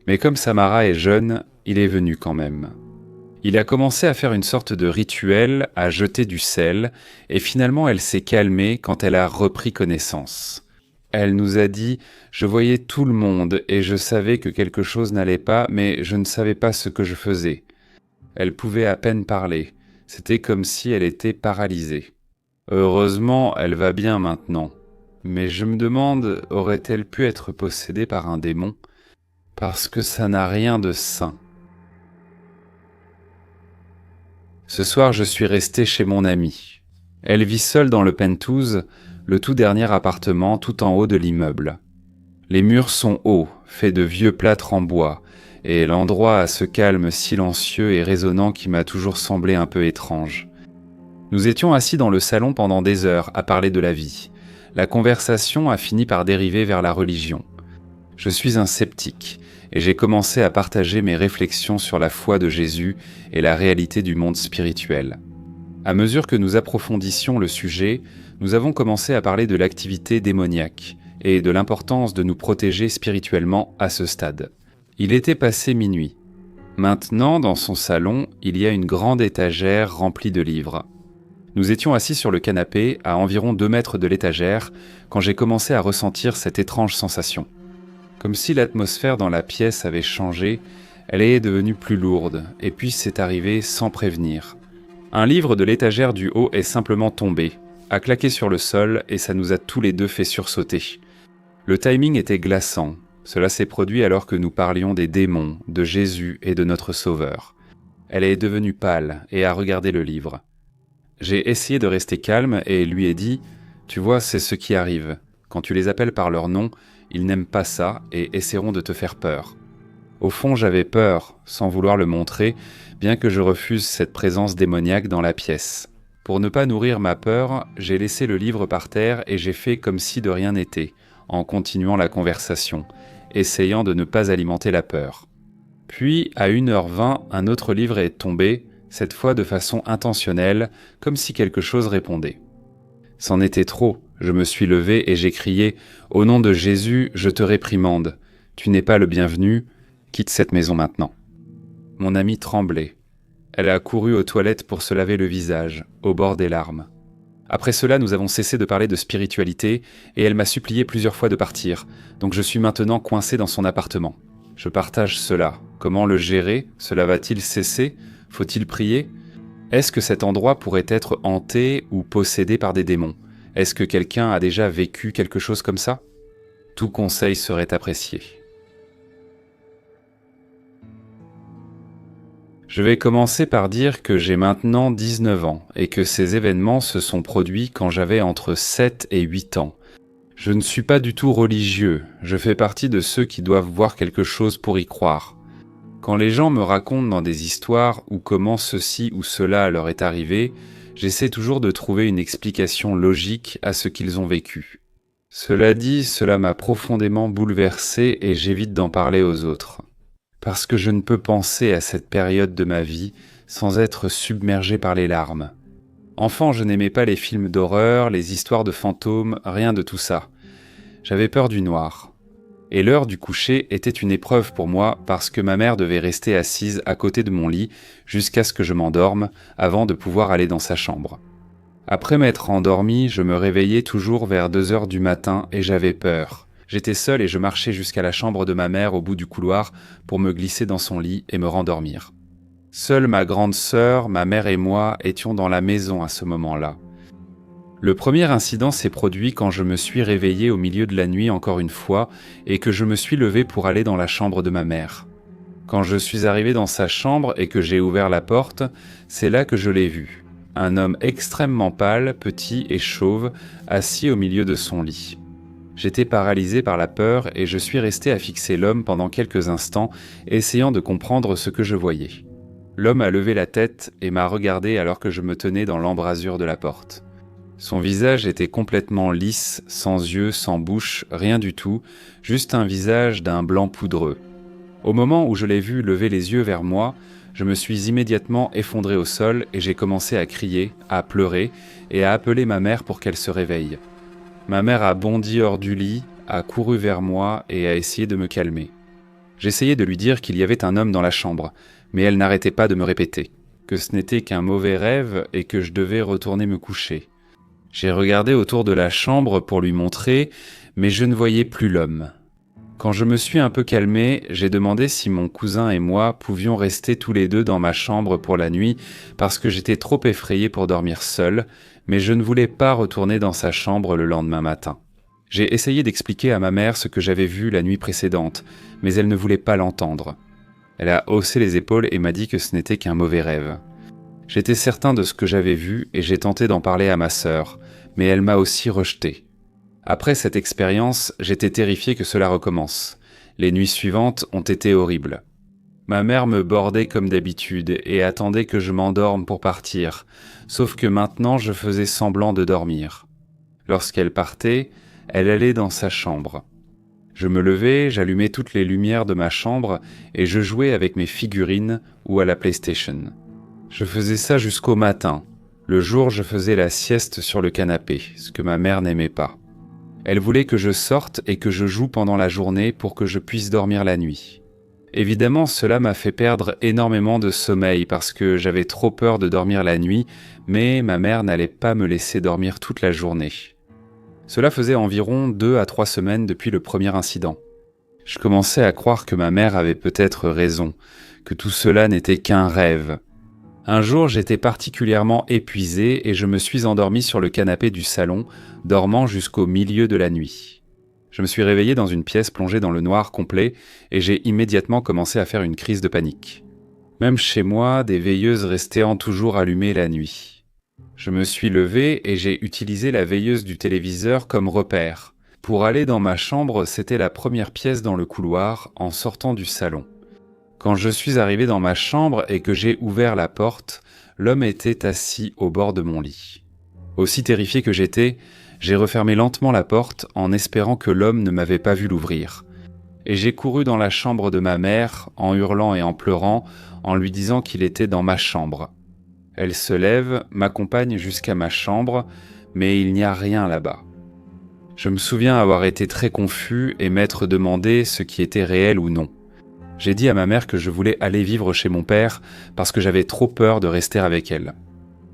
Mais comme Samara est jeune, il est venu quand même. Il a commencé à faire une sorte de rituel, à jeter du sel, et finalement elle s'est calmée quand elle a repris connaissance. Elle nous a dit « Je voyais tout le monde et je savais que quelque chose n'allait pas, mais je ne savais pas ce que je faisais. » Elle pouvait à peine parler. C'était comme si elle était paralysée. Heureusement, elle va bien maintenant. Mais je me demande, aurait-elle pu être possédée par un démon ? Parce que ça n'a rien de sain. Ce soir, je suis resté chez mon amie. Elle vit seule dans le penthouse, le tout dernier appartement tout en haut de l'immeuble. Les murs sont hauts, faits de vieux plâtre en bois, et l'endroit a ce calme silencieux et résonnant qui m'a toujours semblé un peu étrange. Nous étions assis dans le salon pendant des heures à parler de la vie. La conversation a fini par dériver vers la religion. Je suis un sceptique, et j'ai commencé à partager mes réflexions sur la foi de Jésus et la réalité du monde spirituel. À mesure que nous approfondissions le sujet, nous avons commencé à parler de l'activité démoniaque et de l'importance de nous protéger spirituellement à ce stade. Il était passé minuit. Maintenant, dans son salon, il y a une grande étagère remplie de livres. Nous étions assis sur le canapé, à environ 2 mètres de l'étagère, quand j'ai commencé à ressentir cette étrange sensation. Comme si l'atmosphère dans la pièce avait changé, elle est devenue plus lourde, et puis c'est arrivé sans prévenir. Un livre de l'étagère du haut est simplement tombé, a claqué sur le sol, et ça nous a tous les deux fait sursauter. Le timing était glaçant. Cela s'est produit alors que nous parlions des démons, de Jésus et de notre Sauveur. Elle est devenue pâle et a regardé le livre. J'ai essayé de rester calme et lui ai dit « Tu vois, c'est ce qui arrive. Quand tu les appelles par leur nom, ils n'aiment pas ça et essaieront de te faire peur. » Au fond, j'avais peur, sans vouloir le montrer, bien que je refuse cette présence démoniaque dans la pièce. Pour ne pas nourrir ma peur, j'ai laissé le livre par terre et j'ai fait comme si de rien n'était, en continuant la conversation, essayant de ne pas alimenter la peur. Puis, à 1h20, un autre livre est tombé, cette fois de façon intentionnelle, comme si quelque chose répondait. C'en était trop, je me suis levé et j'ai crié « Au nom de Jésus, je te réprimande. Tu n'es pas le bienvenu, quitte cette maison maintenant. » Mon amie tremblait. Elle a couru aux toilettes pour se laver le visage, au bord des larmes. Après cela, nous avons cessé de parler de spiritualité et elle m'a supplié plusieurs fois de partir, donc je suis maintenant coincé dans son appartement. Je partage cela. Comment le gérer? Cela va-t-il cesser? Faut-il prier? Est-ce que cet endroit pourrait être hanté ou possédé par des démons? Est-ce que quelqu'un a déjà vécu quelque chose comme ça? Tout conseil serait apprécié. Je vais commencer par dire que j'ai maintenant 19 ans et que ces événements se sont produits quand j'avais entre 7 et 8 ans. Je ne suis pas du tout religieux, je fais partie de ceux qui doivent voir quelque chose pour y croire. Quand les gens me racontent dans des histoires ou comment ceci ou cela leur est arrivé, j'essaie toujours de trouver une explication logique à ce qu'ils ont vécu. Cela dit, cela m'a profondément bouleversé et j'évite d'en parler aux autres. Parce que je ne peux penser à cette période de ma vie sans être submergé par les larmes. Enfant, je n'aimais pas les films d'horreur, les histoires de fantômes, rien de tout ça. J'avais peur du noir. Et l'heure du coucher était une épreuve pour moi parce que ma mère devait rester assise à côté de mon lit jusqu'à ce que je m'endorme avant de pouvoir aller dans sa chambre. Après m'être endormi, je me réveillais toujours vers 2h du matin et j'avais peur. J'étais seul et je marchais jusqu'à la chambre de ma mère au bout du couloir pour me glisser dans son lit et me rendormir. Seule ma grande sœur, ma mère et moi étions dans la maison à ce moment-là. Le premier incident s'est produit quand je me suis réveillé au milieu de la nuit encore une fois et que je me suis levé pour aller dans la chambre de ma mère. Quand je suis arrivé dans sa chambre et que j'ai ouvert la porte, c'est là que je l'ai vu. Un homme extrêmement pâle, petit et chauve, assis au milieu de son lit. J'étais paralysé par la peur et je suis resté à fixer l'homme pendant quelques instants, essayant de comprendre ce que je voyais. L'homme a levé la tête et m'a regardé alors que je me tenais dans l'embrasure de la porte. Son visage était complètement lisse, sans yeux, sans bouche, rien du tout, juste un visage d'un blanc poudreux. Au moment où je l'ai vu lever les yeux vers moi, je me suis immédiatement effondré au sol et j'ai commencé à crier, à pleurer et à appeler ma mère pour qu'elle se réveille. Ma mère a bondi hors du lit, a couru vers moi et a essayé de me calmer. J'essayais de lui dire qu'il y avait un homme dans la chambre, mais elle n'arrêtait pas de me répéter que ce n'était qu'un mauvais rêve et que je devais retourner me coucher. J'ai regardé autour de la chambre pour lui montrer, mais je ne voyais plus l'homme. Quand je me suis un peu calmé, j'ai demandé si mon cousin et moi pouvions rester tous les deux dans ma chambre pour la nuit parce que j'étais trop effrayé pour dormir seul, mais je ne voulais pas retourner dans sa chambre le lendemain matin. J'ai essayé d'expliquer à ma mère ce que j'avais vu la nuit précédente, mais elle ne voulait pas l'entendre. Elle a haussé les épaules et m'a dit que ce n'était qu'un mauvais rêve. J'étais certain de ce que j'avais vu et j'ai tenté d'en parler à ma sœur, mais elle m'a aussi rejeté. Après cette expérience, j'étais terrifié que cela recommence. Les nuits suivantes ont été horribles. Ma mère me bordait comme d'habitude et attendait que je m'endorme pour partir, sauf que maintenant je faisais semblant de dormir. Lorsqu'elle partait, elle allait dans sa chambre. Je me levais, j'allumais toutes les lumières de ma chambre et je jouais avec mes figurines ou à la PlayStation. Je faisais ça jusqu'au matin. Le jour, je faisais la sieste sur le canapé, ce que ma mère n'aimait pas. Elle voulait que je sorte et que je joue pendant la journée pour que je puisse dormir la nuit. Évidemment, cela m'a fait perdre énormément de sommeil parce que j'avais trop peur de dormir la nuit, mais ma mère n'allait pas me laisser dormir toute la journée. Cela faisait environ 2 à 3 semaines depuis le premier incident. Je commençais à croire que ma mère avait peut-être raison, que tout cela n'était qu'un rêve. Un jour, j'étais particulièrement épuisé et je me suis endormi sur le canapé du salon, dormant jusqu'au milieu de la nuit. Je me suis réveillé dans une pièce plongée dans le noir complet et j'ai immédiatement commencé à faire une crise de panique. Même chez moi, des veilleuses restaient toujours allumées la nuit. Je me suis levé et j'ai utilisé la veilleuse du téléviseur comme repère. Pour aller dans ma chambre, c'était la première pièce dans le couloir en sortant du salon. Quand je suis arrivé dans ma chambre et que j'ai ouvert la porte, l'homme était assis au bord de mon lit. Aussi terrifié que j'étais, j'ai refermé lentement la porte en espérant que l'homme ne m'avait pas vu l'ouvrir. Et j'ai couru dans la chambre de ma mère, en hurlant et en pleurant, en lui disant qu'il était dans ma chambre. Elle se lève, m'accompagne jusqu'à ma chambre, mais il n'y a rien là-bas. Je me souviens avoir été très confus et m'être demandé ce qui était réel ou non. J'ai dit à ma mère que je voulais aller vivre chez mon père parce que j'avais trop peur de rester avec elle.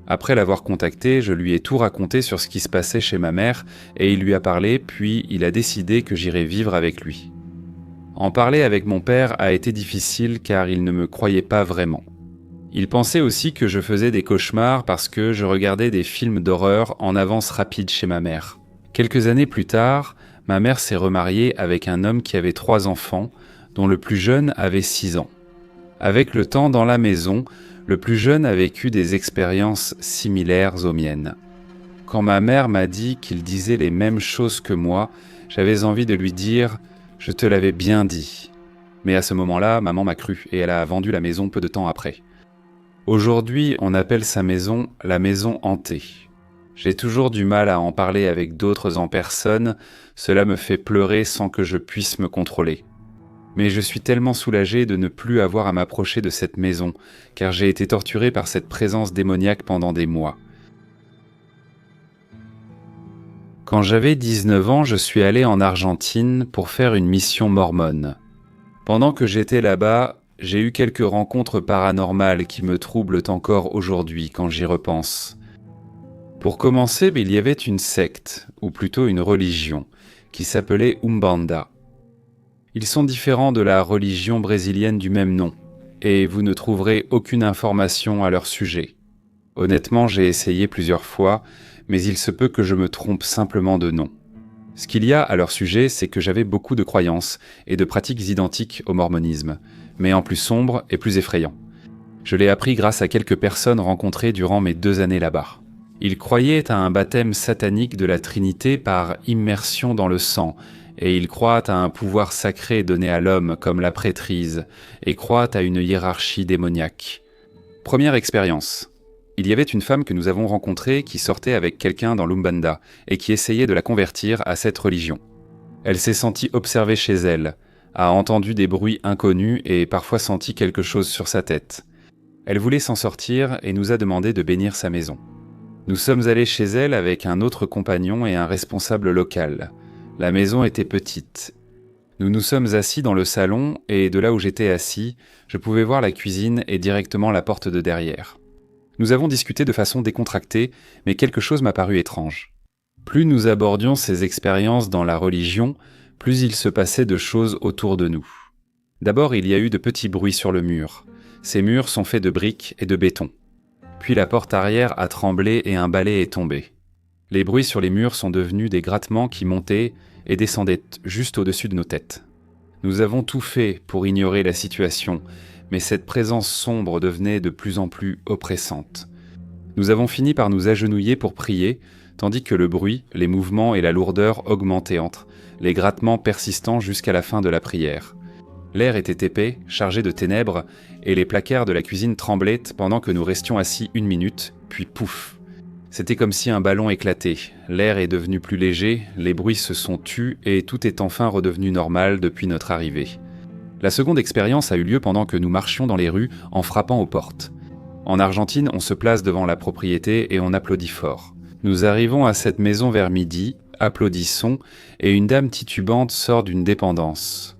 Après l'avoir contacté, je lui ai tout raconté sur ce qui se passait chez ma mère et il lui a parlé, puis il a décidé que j'irais vivre avec lui. En parler avec mon père a été difficile car il ne me croyait pas vraiment. Il pensait aussi que je faisais des cauchemars parce que je regardais des films d'horreur en avance rapide chez ma mère. Quelques années plus tard, ma mère s'est remariée avec un homme qui avait 3 enfants, dont le plus jeune avait 6 ans. Avec le temps dans la maison, le plus jeune a vécu des expériences similaires aux miennes. Quand ma mère m'a dit qu'il disait les mêmes choses que moi, j'avais envie de lui dire « Je te l'avais bien dit ». Mais à ce moment-là, maman m'a cru et elle a vendu la maison peu de temps après. Aujourd'hui, on appelle sa maison la maison hantée. J'ai toujours du mal à en parler avec d'autres en personne, cela me fait pleurer sans que je puisse me contrôler. Mais je suis tellement soulagé de ne plus avoir à m'approcher de cette maison, car j'ai été torturé par cette présence démoniaque pendant des mois. Quand j'avais 19 ans, je suis allé en Argentine pour faire une mission mormone. Pendant que j'étais là-bas, j'ai eu quelques rencontres paranormales qui me troublent encore aujourd'hui quand j'y repense. Pour commencer, il y avait une secte, ou plutôt une religion, qui s'appelait Umbanda. Ils sont différents de la religion brésilienne du même nom, et vous ne trouverez aucune information à leur sujet. Honnêtement, j'ai essayé plusieurs fois, mais il se peut que je me trompe simplement de nom. Ce qu'il y a à leur sujet, c'est que j'avais beaucoup de croyances et de pratiques identiques au mormonisme, mais en plus sombre et plus effrayant. Je l'ai appris grâce à quelques personnes rencontrées durant mes 2 années là-bas. Ils croyaient à un baptême satanique de la Trinité par immersion dans le sang, et ils croient à un pouvoir sacré donné à l'homme comme la prêtrise, et croient à une hiérarchie démoniaque. Première expérience. Il y avait une femme que nous avons rencontrée qui sortait avec quelqu'un dans l'Umbanda, et qui essayait de la convertir à cette religion. Elle s'est sentie observée chez elle, a entendu des bruits inconnus et parfois senti quelque chose sur sa tête. Elle voulait s'en sortir et nous a demandé de bénir sa maison. Nous sommes allés chez elle avec un autre compagnon et un responsable local. La maison était petite. Nous nous sommes assis dans le salon et de là où j'étais assis, je pouvais voir la cuisine et directement la porte de derrière. Nous avons discuté de façon décontractée, mais quelque chose m'a paru étrange. Plus nous abordions ces expériences dans la religion, plus il se passait de choses autour de nous. D'abord, il y a eu de petits bruits sur le mur. Ces murs sont faits de briques et de béton. Puis la porte arrière a tremblé et un balai est tombé. Les bruits sur les murs sont devenus des grattements qui montaient et descendaient juste au-dessus de nos têtes. Nous avons tout fait pour ignorer la situation, mais cette présence sombre devenait de plus en plus oppressante. Nous avons fini par nous agenouiller pour prier, tandis que le bruit, les mouvements et la lourdeur augmentaient entre, les grattements persistant jusqu'à la fin de la prière. L'air était épais, chargé de ténèbres, et les placards de la cuisine tremblaient pendant que nous restions assis 1 minute, puis pouf. C'était comme si un ballon éclatait, l'air est devenu plus léger, les bruits se sont tus et tout est enfin redevenu normal depuis notre arrivée. La seconde expérience a eu lieu pendant que nous marchions dans les rues en frappant aux portes. En Argentine, on se place devant la propriété et on applaudit fort. Nous arrivons à cette maison vers midi, applaudissons, et une dame titubante sort d'une dépendance.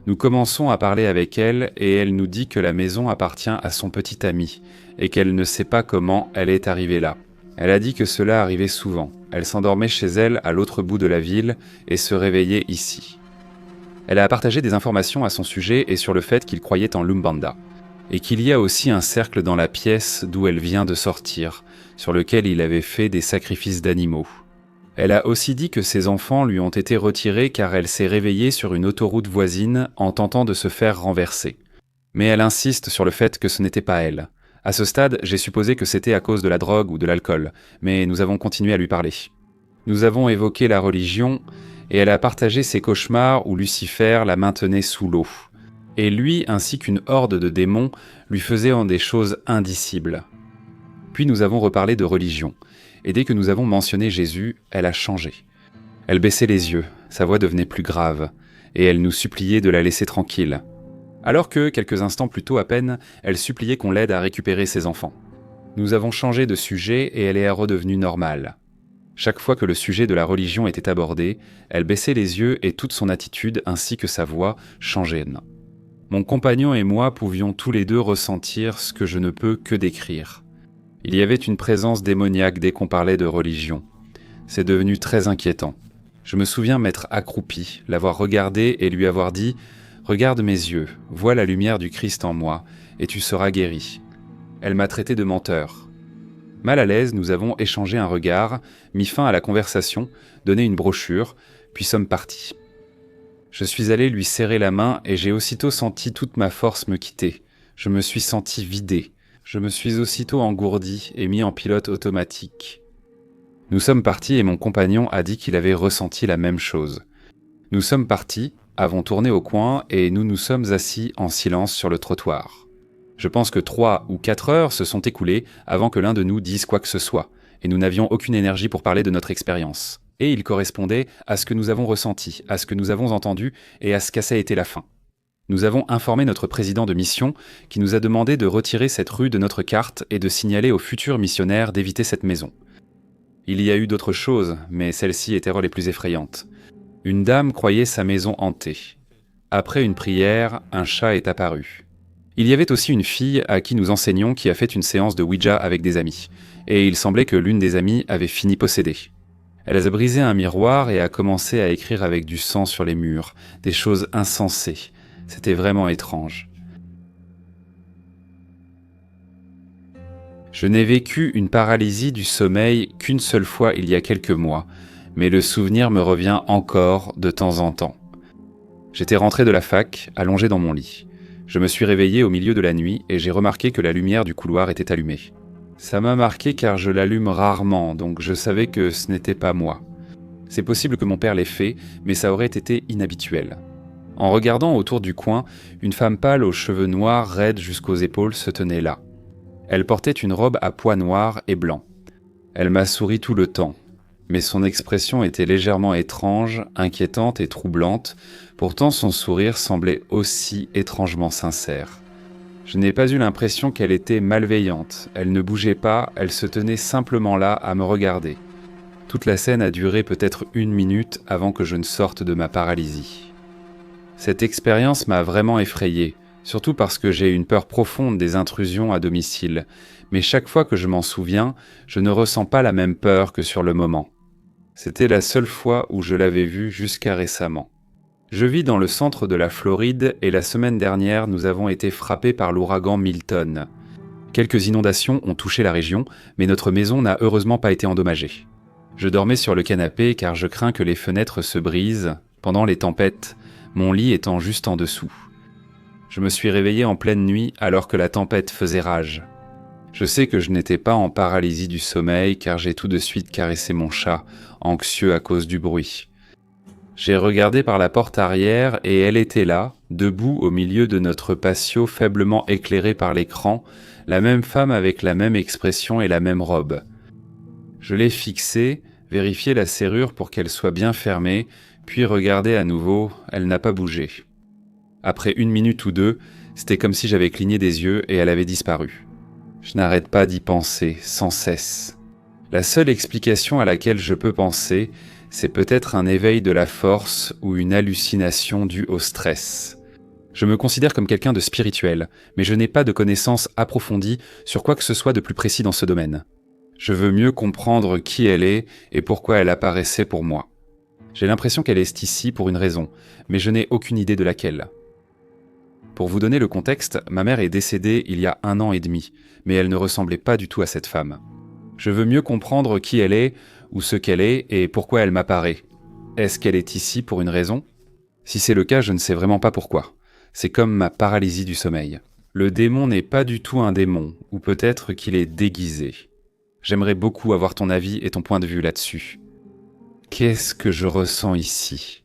Nous commençons à parler avec elle et elle nous dit que la maison appartient à son petit ami et qu'elle ne sait pas comment elle est arrivée là. Elle a dit que cela arrivait souvent. Elle s'endormait chez elle à l'autre bout de la ville et se réveillait ici. Elle a partagé des informations à son sujet et sur le fait qu'il croyait en l'Umbanda. Et qu'il y a aussi un cercle dans la pièce d'où elle vient de sortir, sur lequel il avait fait des sacrifices d'animaux. Elle a aussi dit que ses enfants lui ont été retirés car elle s'est réveillée sur une autoroute voisine en tentant de se faire renverser. Mais elle insiste sur le fait que ce n'était pas elle. À ce stade, j'ai supposé que c'était à cause de la drogue ou de l'alcool, mais nous avons continué à lui parler. Nous avons évoqué la religion, et elle a partagé ses cauchemars où Lucifer la maintenait sous l'eau. Et lui, ainsi qu'une horde de démons, lui faisaient des choses indicibles. Puis nous avons reparlé de religion, et dès que nous avons mentionné Jésus, elle a changé. Elle baissait les yeux, sa voix devenait plus grave, et elle nous suppliait de la laisser tranquille. Alors que, quelques instants plus tôt à peine, elle suppliait qu'on l'aide à récupérer ses enfants. Nous avons changé de sujet et elle est redevenue normale. Chaque fois que le sujet de la religion était abordé, elle baissait les yeux et toute son attitude ainsi que sa voix changeaient. Mon compagnon et moi pouvions tous les deux ressentir ce que je ne peux que décrire. Il y avait une présence démoniaque dès qu'on parlait de religion. C'est devenu très inquiétant. Je me souviens m'être accroupi, l'avoir regardé et lui avoir dit « Regarde mes yeux, vois la lumière du Christ en moi, et tu seras guéri. » Elle m'a traité de menteur. Mal à l'aise, nous avons échangé un regard, mis fin à la conversation, donné une brochure, puis sommes partis. Je suis allé lui serrer la main et j'ai aussitôt senti toute ma force me quitter. Je me suis senti vidé. Je me suis aussitôt engourdi et mis en pilote automatique. Nous sommes partis et mon compagnon a dit qu'il avait ressenti la même chose. Nous sommes partis, avons tourné au coin et nous nous sommes assis en silence sur le trottoir. Je pense que 3 ou 4 heures se sont écoulées avant que l'un de nous dise quoi que ce soit, et nous n'avions aucune énergie pour parler de notre expérience. Et il correspondait à ce que nous avons ressenti, à ce que nous avons entendu et à ce qu'a été la fin. Nous avons informé notre président de mission qui nous a demandé de retirer cette rue de notre carte et de signaler aux futurs missionnaires d'éviter cette maison. Il y a eu d'autres choses, mais celles-ci étaient les plus effrayantes. Une dame croyait sa maison hantée. Après une prière, un chat est apparu. Il y avait aussi une fille à qui nous enseignions qui a fait une séance de Ouija avec des amis, et il semblait que l'une des amies avait fini possédée. Elle a brisé un miroir et a commencé à écrire avec du sang sur les murs, des choses insensées. C'était vraiment étrange. Je n'ai vécu une paralysie du sommeil qu'une seule fois il y a quelques mois, mais le souvenir me revient encore de temps en temps. J'étais rentré de la fac, allongé dans mon lit. Je me suis réveillé au milieu de la nuit et j'ai remarqué que la lumière du couloir était allumée. Ça m'a marqué car je l'allume rarement, donc je savais que ce n'était pas moi. C'est possible que mon père l'ait fait, mais ça aurait été inhabituel. En regardant autour du coin, une femme pâle aux cheveux noirs raides jusqu'aux épaules se tenait là. Elle portait une robe à pois noirs et blancs. Elle m'a souri tout le temps, mais son expression était légèrement étrange, inquiétante et troublante, pourtant son sourire semblait aussi étrangement sincère. Je n'ai pas eu l'impression qu'elle était malveillante, elle ne bougeait pas, elle se tenait simplement là à me regarder. Toute la scène a duré peut-être 1 minute avant que je ne sorte de ma paralysie. Cette expérience m'a vraiment effrayé, surtout parce que j'ai une peur profonde des intrusions à domicile, mais chaque fois que je m'en souviens, je ne ressens pas la même peur que sur le moment. C'était la seule fois où je l'avais vue jusqu'à récemment. Je vis dans le centre de la Floride et la semaine dernière, nous avons été frappés par l'ouragan Milton. Quelques inondations ont touché la région, mais notre maison n'a heureusement pas été endommagée. Je dormais sur le canapé car je crains que les fenêtres se brisent pendant les tempêtes, mon lit étant juste en dessous. Je me suis réveillé en pleine nuit alors que la tempête faisait rage. Je sais que je n'étais pas en paralysie du sommeil car j'ai tout de suite caressé mon chat, anxieux à cause du bruit. J'ai regardé par la porte arrière et elle était là, debout au milieu de notre patio faiblement éclairé par l'écran, la même femme avec la même expression et la même robe. Je l'ai fixée, vérifié la serrure pour qu'elle soit bien fermée, puis regardé à nouveau, elle n'a pas bougé. Après 1 minute ou 2, c'était comme si j'avais cligné des yeux et elle avait disparu. Je n'arrête pas d'y penser, sans cesse. La seule explication à laquelle je peux penser, c'est peut-être un éveil de la force ou une hallucination due au stress. Je me considère comme quelqu'un de spirituel, mais je n'ai pas de connaissances approfondies sur quoi que ce soit de plus précis dans ce domaine. Je veux mieux comprendre qui elle est et pourquoi elle apparaissait pour moi. J'ai l'impression qu'elle est ici pour une raison, mais je n'ai aucune idée de laquelle. Pour vous donner le contexte, ma mère est décédée il y a 1 an et demi, mais elle ne ressemblait pas du tout à cette femme. Je veux mieux comprendre qui elle est, ou ce qu'elle est, et pourquoi elle m'apparaît. Est-ce qu'elle est ici pour une raison ? Si c'est le cas, je ne sais vraiment pas pourquoi. C'est comme ma paralysie du sommeil. Le démon n'est pas du tout un démon, ou peut-être qu'il est déguisé. J'aimerais beaucoup avoir ton avis et ton point de vue là-dessus. Qu'est-ce que je ressens ici ?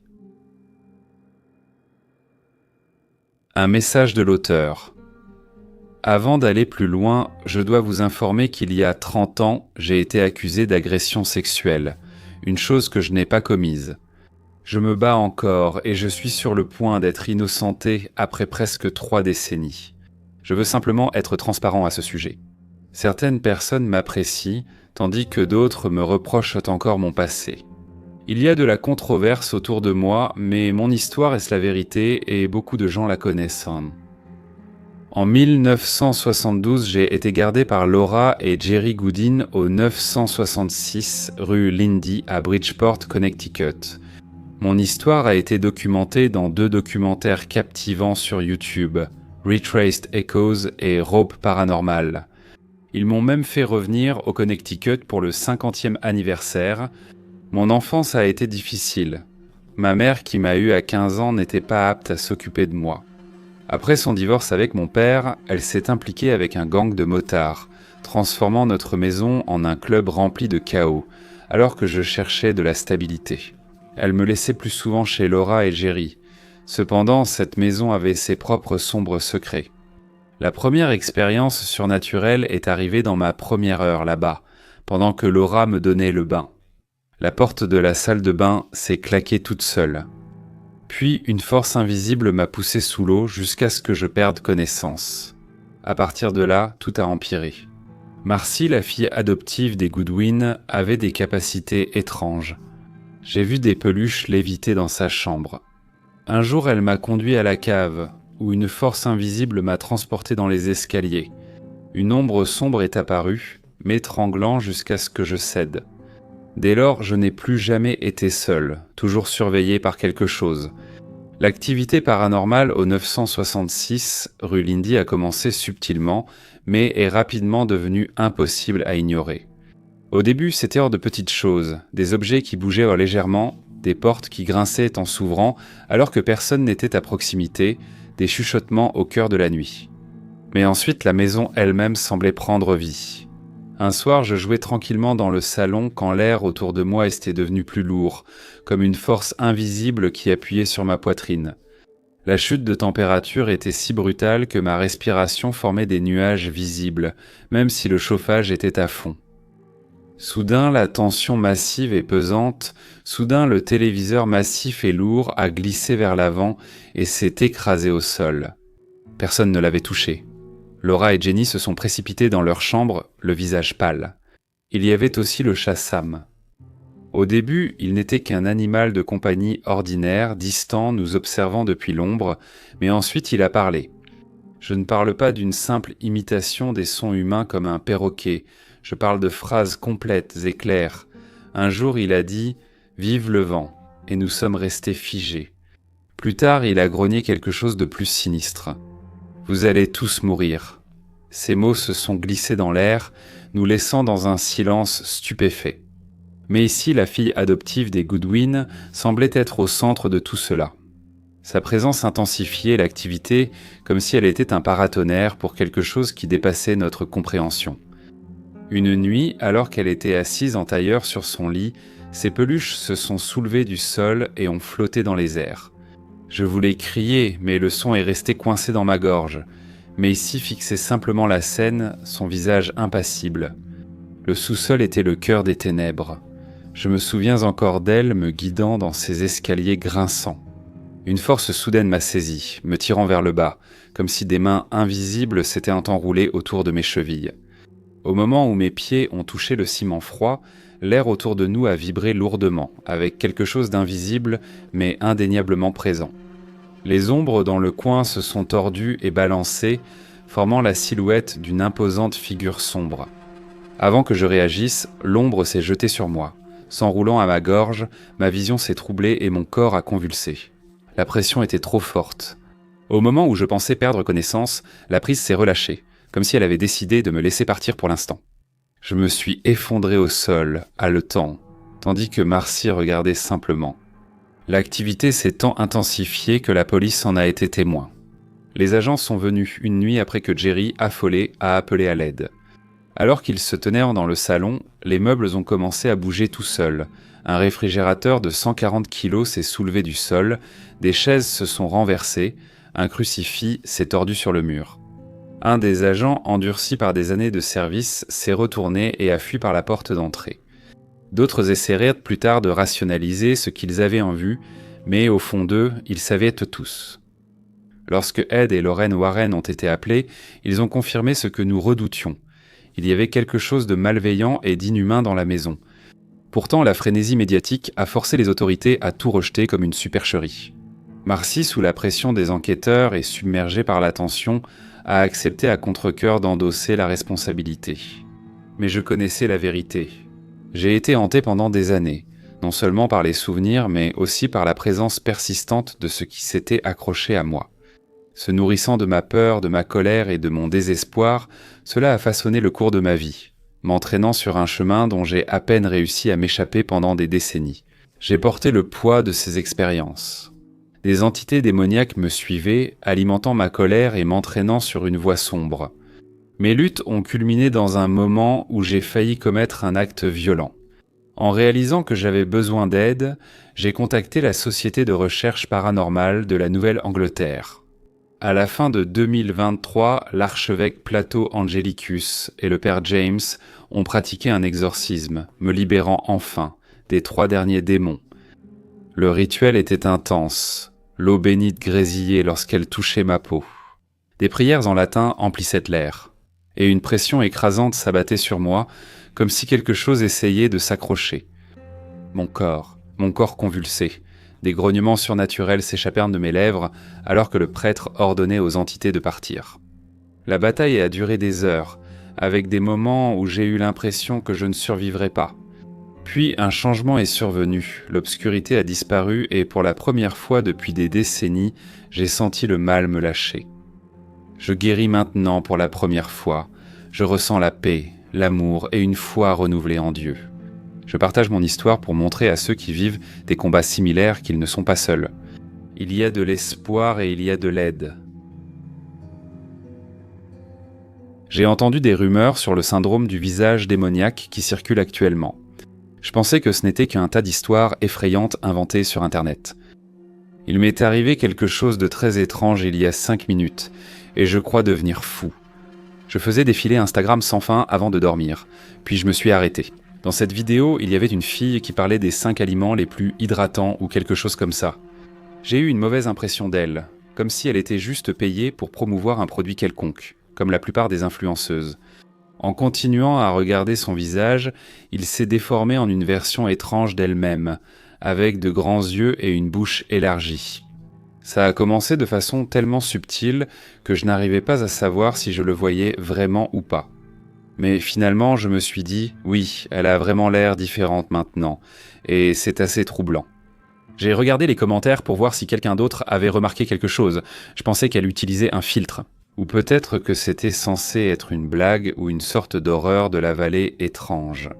Un message de l'auteur. Avant d'aller plus loin, je dois vous informer qu'il y a 30 ans, j'ai été accusé d'agression sexuelle, une chose que je n'ai pas commise. Je me bats encore et je suis sur le point d'être innocenté après presque 3 décennies. Je veux simplement être transparent à ce sujet. Certaines personnes m'apprécient, tandis que d'autres me reprochent encore mon passé. Il y a de la controverse autour de moi, mais mon histoire est la vérité et beaucoup de gens la connaissent. En 1972, j'ai été gardé par Laura et Jerry Goodin au 966 rue Lindy à Bridgeport, Connecticut. Mon histoire a été documentée dans 2 documentaires captivants sur YouTube, Retraced Echoes et Rope Paranormal. Ils m'ont même fait revenir au Connecticut pour le 50e anniversaire. Mon enfance a été difficile. Ma mère, qui m'a eu à 15 ans, n'était pas apte à s'occuper de moi. Après son divorce avec mon père, elle s'est impliquée avec un gang de motards, transformant notre maison en un club rempli de chaos, alors que je cherchais de la stabilité. Elle me laissait plus souvent chez Laura et Jerry. Cependant, cette maison avait ses propres sombres secrets. La première expérience surnaturelle est arrivée dans ma première heure là-bas, pendant que Laura me donnait le bain. La porte de la salle de bain s'est claquée toute seule. Puis une force invisible m'a poussé sous l'eau jusqu'à ce que je perde connaissance. À partir de là, tout a empiré. Marcy, la fille adoptive des Goodwin, avait des capacités étranges. J'ai vu des peluches léviter dans sa chambre. Un jour, elle m'a conduit à la cave, où une force invisible m'a transporté dans les escaliers. Une ombre sombre est apparue, m'étranglant jusqu'à ce que je cède. Dès lors, je n'ai plus jamais été seul, toujours surveillé par quelque chose. L'activité paranormale au 966 rue Lindy a commencé subtilement, mais est rapidement devenue impossible à ignorer. Au début, c'était hors de petites choses, des objets qui bougeaient légèrement, des portes qui grinçaient en s'ouvrant alors que personne n'était à proximité, des chuchotements au cœur de la nuit. Mais ensuite, la maison elle-même semblait prendre vie. Un soir, je jouais tranquillement dans le salon quand l'air autour de moi était devenu plus lourd, comme une force invisible qui appuyait sur ma poitrine. La chute de température était si brutale que ma respiration formait des nuages visibles, même si le chauffage était à fond. Soudain, la tension massive et pesante, soudain le téléviseur massif et lourd a glissé vers l'avant et s'est écrasé au sol. Personne ne l'avait touché. Laura et Jenny se sont précipitées dans leur chambre, le visage pâle. Il y avait aussi le chat Sam. Au début, il n'était qu'un animal de compagnie ordinaire, distant, nous observant depuis l'ombre, mais ensuite il a parlé. Je ne parle pas d'une simple imitation des sons humains comme un perroquet, je parle de phrases complètes et claires. Un jour, il a dit « Vive le vent !» et nous sommes restés figés. Plus tard, il a grogné quelque chose de plus sinistre. « Vous allez tous mourir !» Ces mots se sont glissés dans l'air, nous laissant dans un silence stupéfait. Mais ici, la fille adoptive des Goodwin semblait être au centre de tout cela. Sa présence intensifiait l'activité comme si elle était un paratonnerre pour quelque chose qui dépassait notre compréhension. Une nuit, alors qu'elle était assise en tailleur sur son lit, ses peluches se sont soulevées du sol et ont flotté dans les airs. Je voulais crier, mais le son est resté coincé dans ma gorge. Macy fixait simplement la scène, son visage impassible. Le sous-sol était le cœur des ténèbres. Je me souviens encore d'elle me guidant dans ces escaliers grinçants. Une force soudaine m'a saisi, me tirant vers le bas, comme si des mains invisibles s'étaient enroulées autour de mes chevilles. Au moment où mes pieds ont touché le ciment froid, l'air autour de nous a vibré lourdement, avec quelque chose d'invisible mais indéniablement présent. Les ombres dans le coin se sont tordues et balancées, formant la silhouette d'une imposante figure sombre. Avant que je réagisse, l'ombre s'est jetée sur moi. S'enroulant à ma gorge, ma vision s'est troublée et mon corps a convulsé. La pression était trop forte. Au moment où je pensais perdre connaissance, la prise s'est relâchée, comme si elle avait décidé de me laisser partir pour l'instant. Je me suis effondré au sol, haletant, tandis que Marcy regardait simplement. L'activité s'est tant intensifiée que la police en a été témoin. Les agents sont venus une nuit après que Jerry, affolé, a appelé à l'aide. Alors qu'ils se tenaient dans le salon, les meubles ont commencé à bouger tout seuls. Un réfrigérateur de 140 kilos s'est soulevé du sol, des chaises se sont renversées, un crucifix s'est tordu sur le mur. Un des agents, endurci par des années de service, s'est retourné et a fui par la porte d'entrée. D'autres essayèrent plus tard de rationaliser ce qu'ils avaient en vue, mais au fond d'eux, ils savaient tous. Lorsque Ed et Lorraine Warren ont été appelés, ils ont confirmé ce que nous redoutions. Il y avait quelque chose de malveillant et d'inhumain dans la maison. Pourtant, la frénésie médiatique a forcé les autorités à tout rejeter comme une supercherie. Marcy, sous la pression des enquêteurs et submergée par la tension, a accepté à contre-cœur d'endosser la responsabilité. Mais je connaissais la vérité. J'ai été hanté pendant des années, non seulement par les souvenirs, mais aussi par la présence persistante de ce qui s'était accroché à moi. Se nourrissant de ma peur, de ma colère et de mon désespoir, cela a façonné le cours de ma vie, m'entraînant sur un chemin dont j'ai à peine réussi à m'échapper pendant des décennies. J'ai porté le poids de ces expériences. Des entités démoniaques me suivaient, alimentant ma colère et m'entraînant sur une voie sombre. Mes luttes ont culminé dans un moment où j'ai failli commettre un acte violent. En réalisant que j'avais besoin d'aide, j'ai contacté la Société de recherche paranormale de la Nouvelle-Angleterre. À la fin de 2023, l'archevêque Plato Angelicus et le père James ont pratiqué un exorcisme, me libérant enfin des 3 derniers démons. Le rituel était intense, l'eau bénite grésillait lorsqu'elle touchait ma peau. Des prières en latin emplissaient l'air, et une pression écrasante s'abattait sur moi, comme si quelque chose essayait de s'accrocher. Mon corps convulsé. Des grognements surnaturels s'échappèrent de mes lèvres alors que le prêtre ordonnait aux entités de partir. La bataille a duré des heures, avec des moments où j'ai eu l'impression que je ne survivrais pas. Puis un changement est survenu, l'obscurité a disparu et pour la première fois depuis des décennies, j'ai senti le mal me lâcher. Je guéris maintenant pour la première fois, je ressens la paix, l'amour et une foi renouvelée en Dieu. Je partage mon histoire pour montrer à ceux qui vivent des combats similaires qu'ils ne sont pas seuls. Il y a de l'espoir et il y a de l'aide. J'ai entendu des rumeurs sur le syndrome du visage démoniaque qui circule actuellement. Je pensais que ce n'était qu'un tas d'histoires effrayantes inventées sur Internet. Il m'est arrivé quelque chose de très étrange il y a 5 minutes, et je crois devenir fou. Je faisais défiler Instagram sans fin avant de dormir, puis je me suis arrêté. Dans cette vidéo, il y avait une fille qui parlait des 5 aliments les plus hydratants ou quelque chose comme ça. J'ai eu une mauvaise impression d'elle, comme si elle était juste payée pour promouvoir un produit quelconque, comme la plupart des influenceuses. En continuant à regarder son visage, il s'est déformé en une version étrange d'elle-même, avec de grands yeux et une bouche élargie. Ça a commencé de façon tellement subtile que je n'arrivais pas à savoir si je le voyais vraiment ou pas. Mais finalement, je me suis dit, oui, elle a vraiment l'air différente maintenant, et c'est assez troublant. J'ai regardé les commentaires pour voir si quelqu'un d'autre avait remarqué quelque chose. Je pensais qu'elle utilisait un filtre. Ou peut-être que c'était censé être une blague ou une sorte d'horreur de la vallée étrange.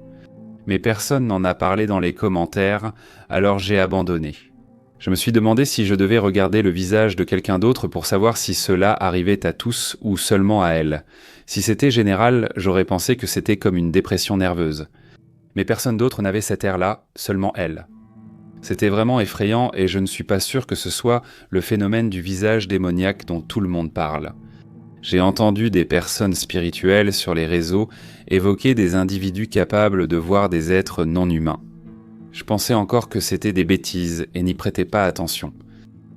Mais personne n'en a parlé dans les commentaires, alors j'ai abandonné. Je me suis demandé si je devais regarder le visage de quelqu'un d'autre pour savoir si cela arrivait à tous ou seulement à elle. Si c'était général, j'aurais pensé que c'était comme une dépression nerveuse. Mais personne d'autre n'avait cet air-là, seulement elle. C'était vraiment effrayant et je ne suis pas sûr que ce soit le phénomène du visage démoniaque dont tout le monde parle. J'ai entendu des personnes spirituelles sur les réseaux évoquer des individus capables de voir des êtres non humains. Je pensais encore que c'était des bêtises et n'y prêtais pas attention.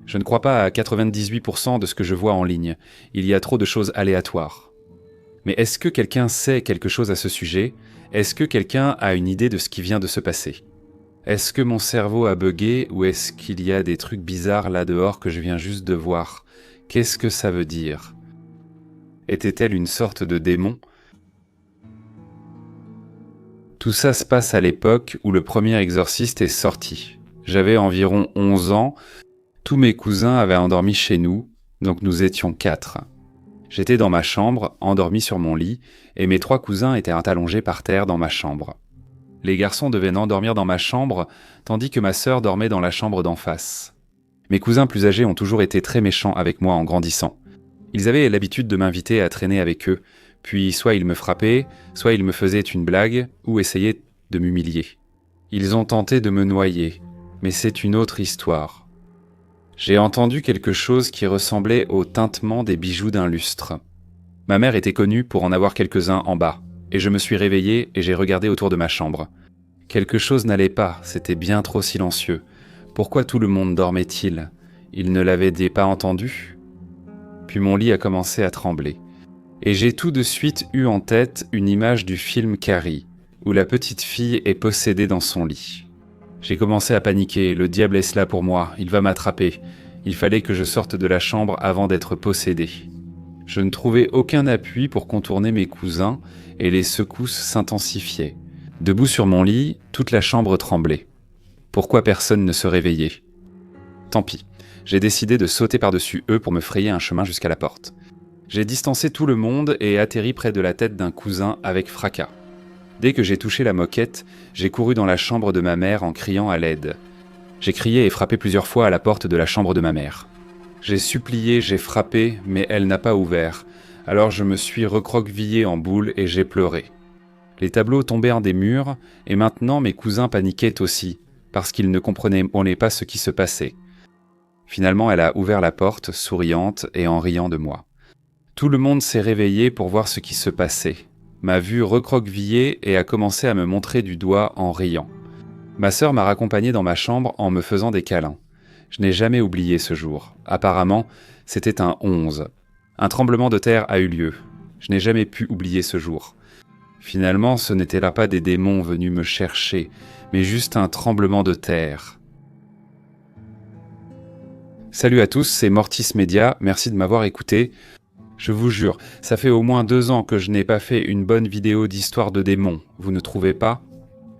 Je ne crois pas à 98% de ce que je vois en ligne. Il y a trop de choses aléatoires. Mais est-ce que quelqu'un sait quelque chose à ce sujet? Est-ce que quelqu'un a une idée de ce qui vient de se passer? Est-ce que mon cerveau a bugué ou est-ce qu'il y a des trucs bizarres là dehors que je viens juste de voir? Qu'est-ce que ça veut dire? Était-elle une sorte de démon? Tout ça se passe à l'époque où le premier exorciste est sorti. J'avais environ 11 ans, tous mes cousins avaient endormi chez nous, donc nous étions 4. J'étais dans ma chambre, endormi sur mon lit, et mes 3 cousins étaient allongés par terre dans ma chambre. Les garçons devaient endormir dans ma chambre, tandis que ma sœur dormait dans la chambre d'en face. Mes cousins plus âgés ont toujours été très méchants avec moi en grandissant. Ils avaient l'habitude de m'inviter à traîner avec eux, puis soit ils me frappaient, soit ils me faisaient une blague, ou essayaient de m'humilier. Ils ont tenté de me noyer, mais c'est une autre histoire. J'ai entendu quelque chose qui ressemblait au tintement des bijoux d'un lustre. Ma mère était connue pour en avoir quelques-uns en bas, et je me suis réveillé et j'ai regardé autour de ma chambre. Quelque chose n'allait pas, c'était bien trop silencieux. Pourquoi tout le monde dormait-il? Ils ne l'avaient pas entendu? Puis mon lit a commencé à trembler. Et j'ai tout de suite eu en tête une image du film Carrie, où la petite fille est possédée dans son lit. J'ai commencé à paniquer, le diable est là pour moi, il va m'attraper. Il fallait que je sorte de la chambre avant d'être possédé. Je ne trouvais aucun appui pour contourner mes cousins et les secousses s'intensifiaient. Debout sur mon lit, toute la chambre tremblait. Pourquoi personne ne se réveillait? Tant pis, j'ai décidé de sauter par-dessus eux pour me frayer un chemin jusqu'à la porte. J'ai distancé tout le monde et atterri près de la tête d'un cousin avec fracas. Dès que j'ai touché la moquette, j'ai couru dans la chambre de ma mère en criant à l'aide. J'ai crié et frappé plusieurs fois à la porte de la chambre de ma mère. J'ai supplié, j'ai frappé, mais elle n'a pas ouvert. Alors je me suis recroquevillé en boule et j'ai pleuré. Les tableaux tombaient en des murs, et maintenant mes cousins paniquaient aussi, parce qu'ils ne comprenaient pas ce qui se passait. Finalement, elle a ouvert la porte, souriante et en riant de moi. Tout le monde s'est réveillé pour voir ce qui se passait, m'a vu recroquevillé et a commencé à me montrer du doigt en riant. Ma sœur m'a raccompagné dans ma chambre en me faisant des câlins. Je n'ai jamais oublié ce jour. Apparemment, c'était un 11. Un tremblement de terre a eu lieu. Je n'ai jamais pu oublier ce jour. Finalement, ce n'étaient là pas des démons venus me chercher, mais juste un tremblement de terre. Salut à tous, c'est Mortis Media, merci de m'avoir écouté. Je vous jure, ça fait au moins 2 ans que je n'ai pas fait une bonne vidéo d'histoire de démons, vous ne trouvez pas?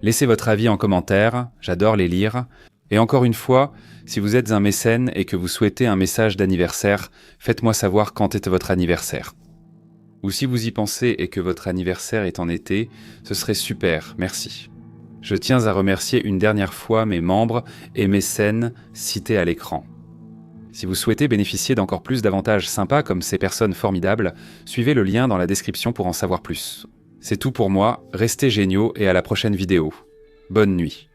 Laissez votre avis en commentaire, j'adore les lire. Et encore une fois, si vous êtes un mécène et que vous souhaitez un message d'anniversaire, faites-moi savoir quand est votre anniversaire. Ou si vous y pensez et que votre anniversaire est en été, ce serait super, merci. Je tiens à remercier une dernière fois mes membres et mécènes cités à l'écran. Si vous souhaitez bénéficier d'encore plus d'avantages sympas comme ces personnes formidables, suivez le lien dans la description pour en savoir plus. C'est tout pour moi, restez géniaux et à la prochaine vidéo. Bonne nuit.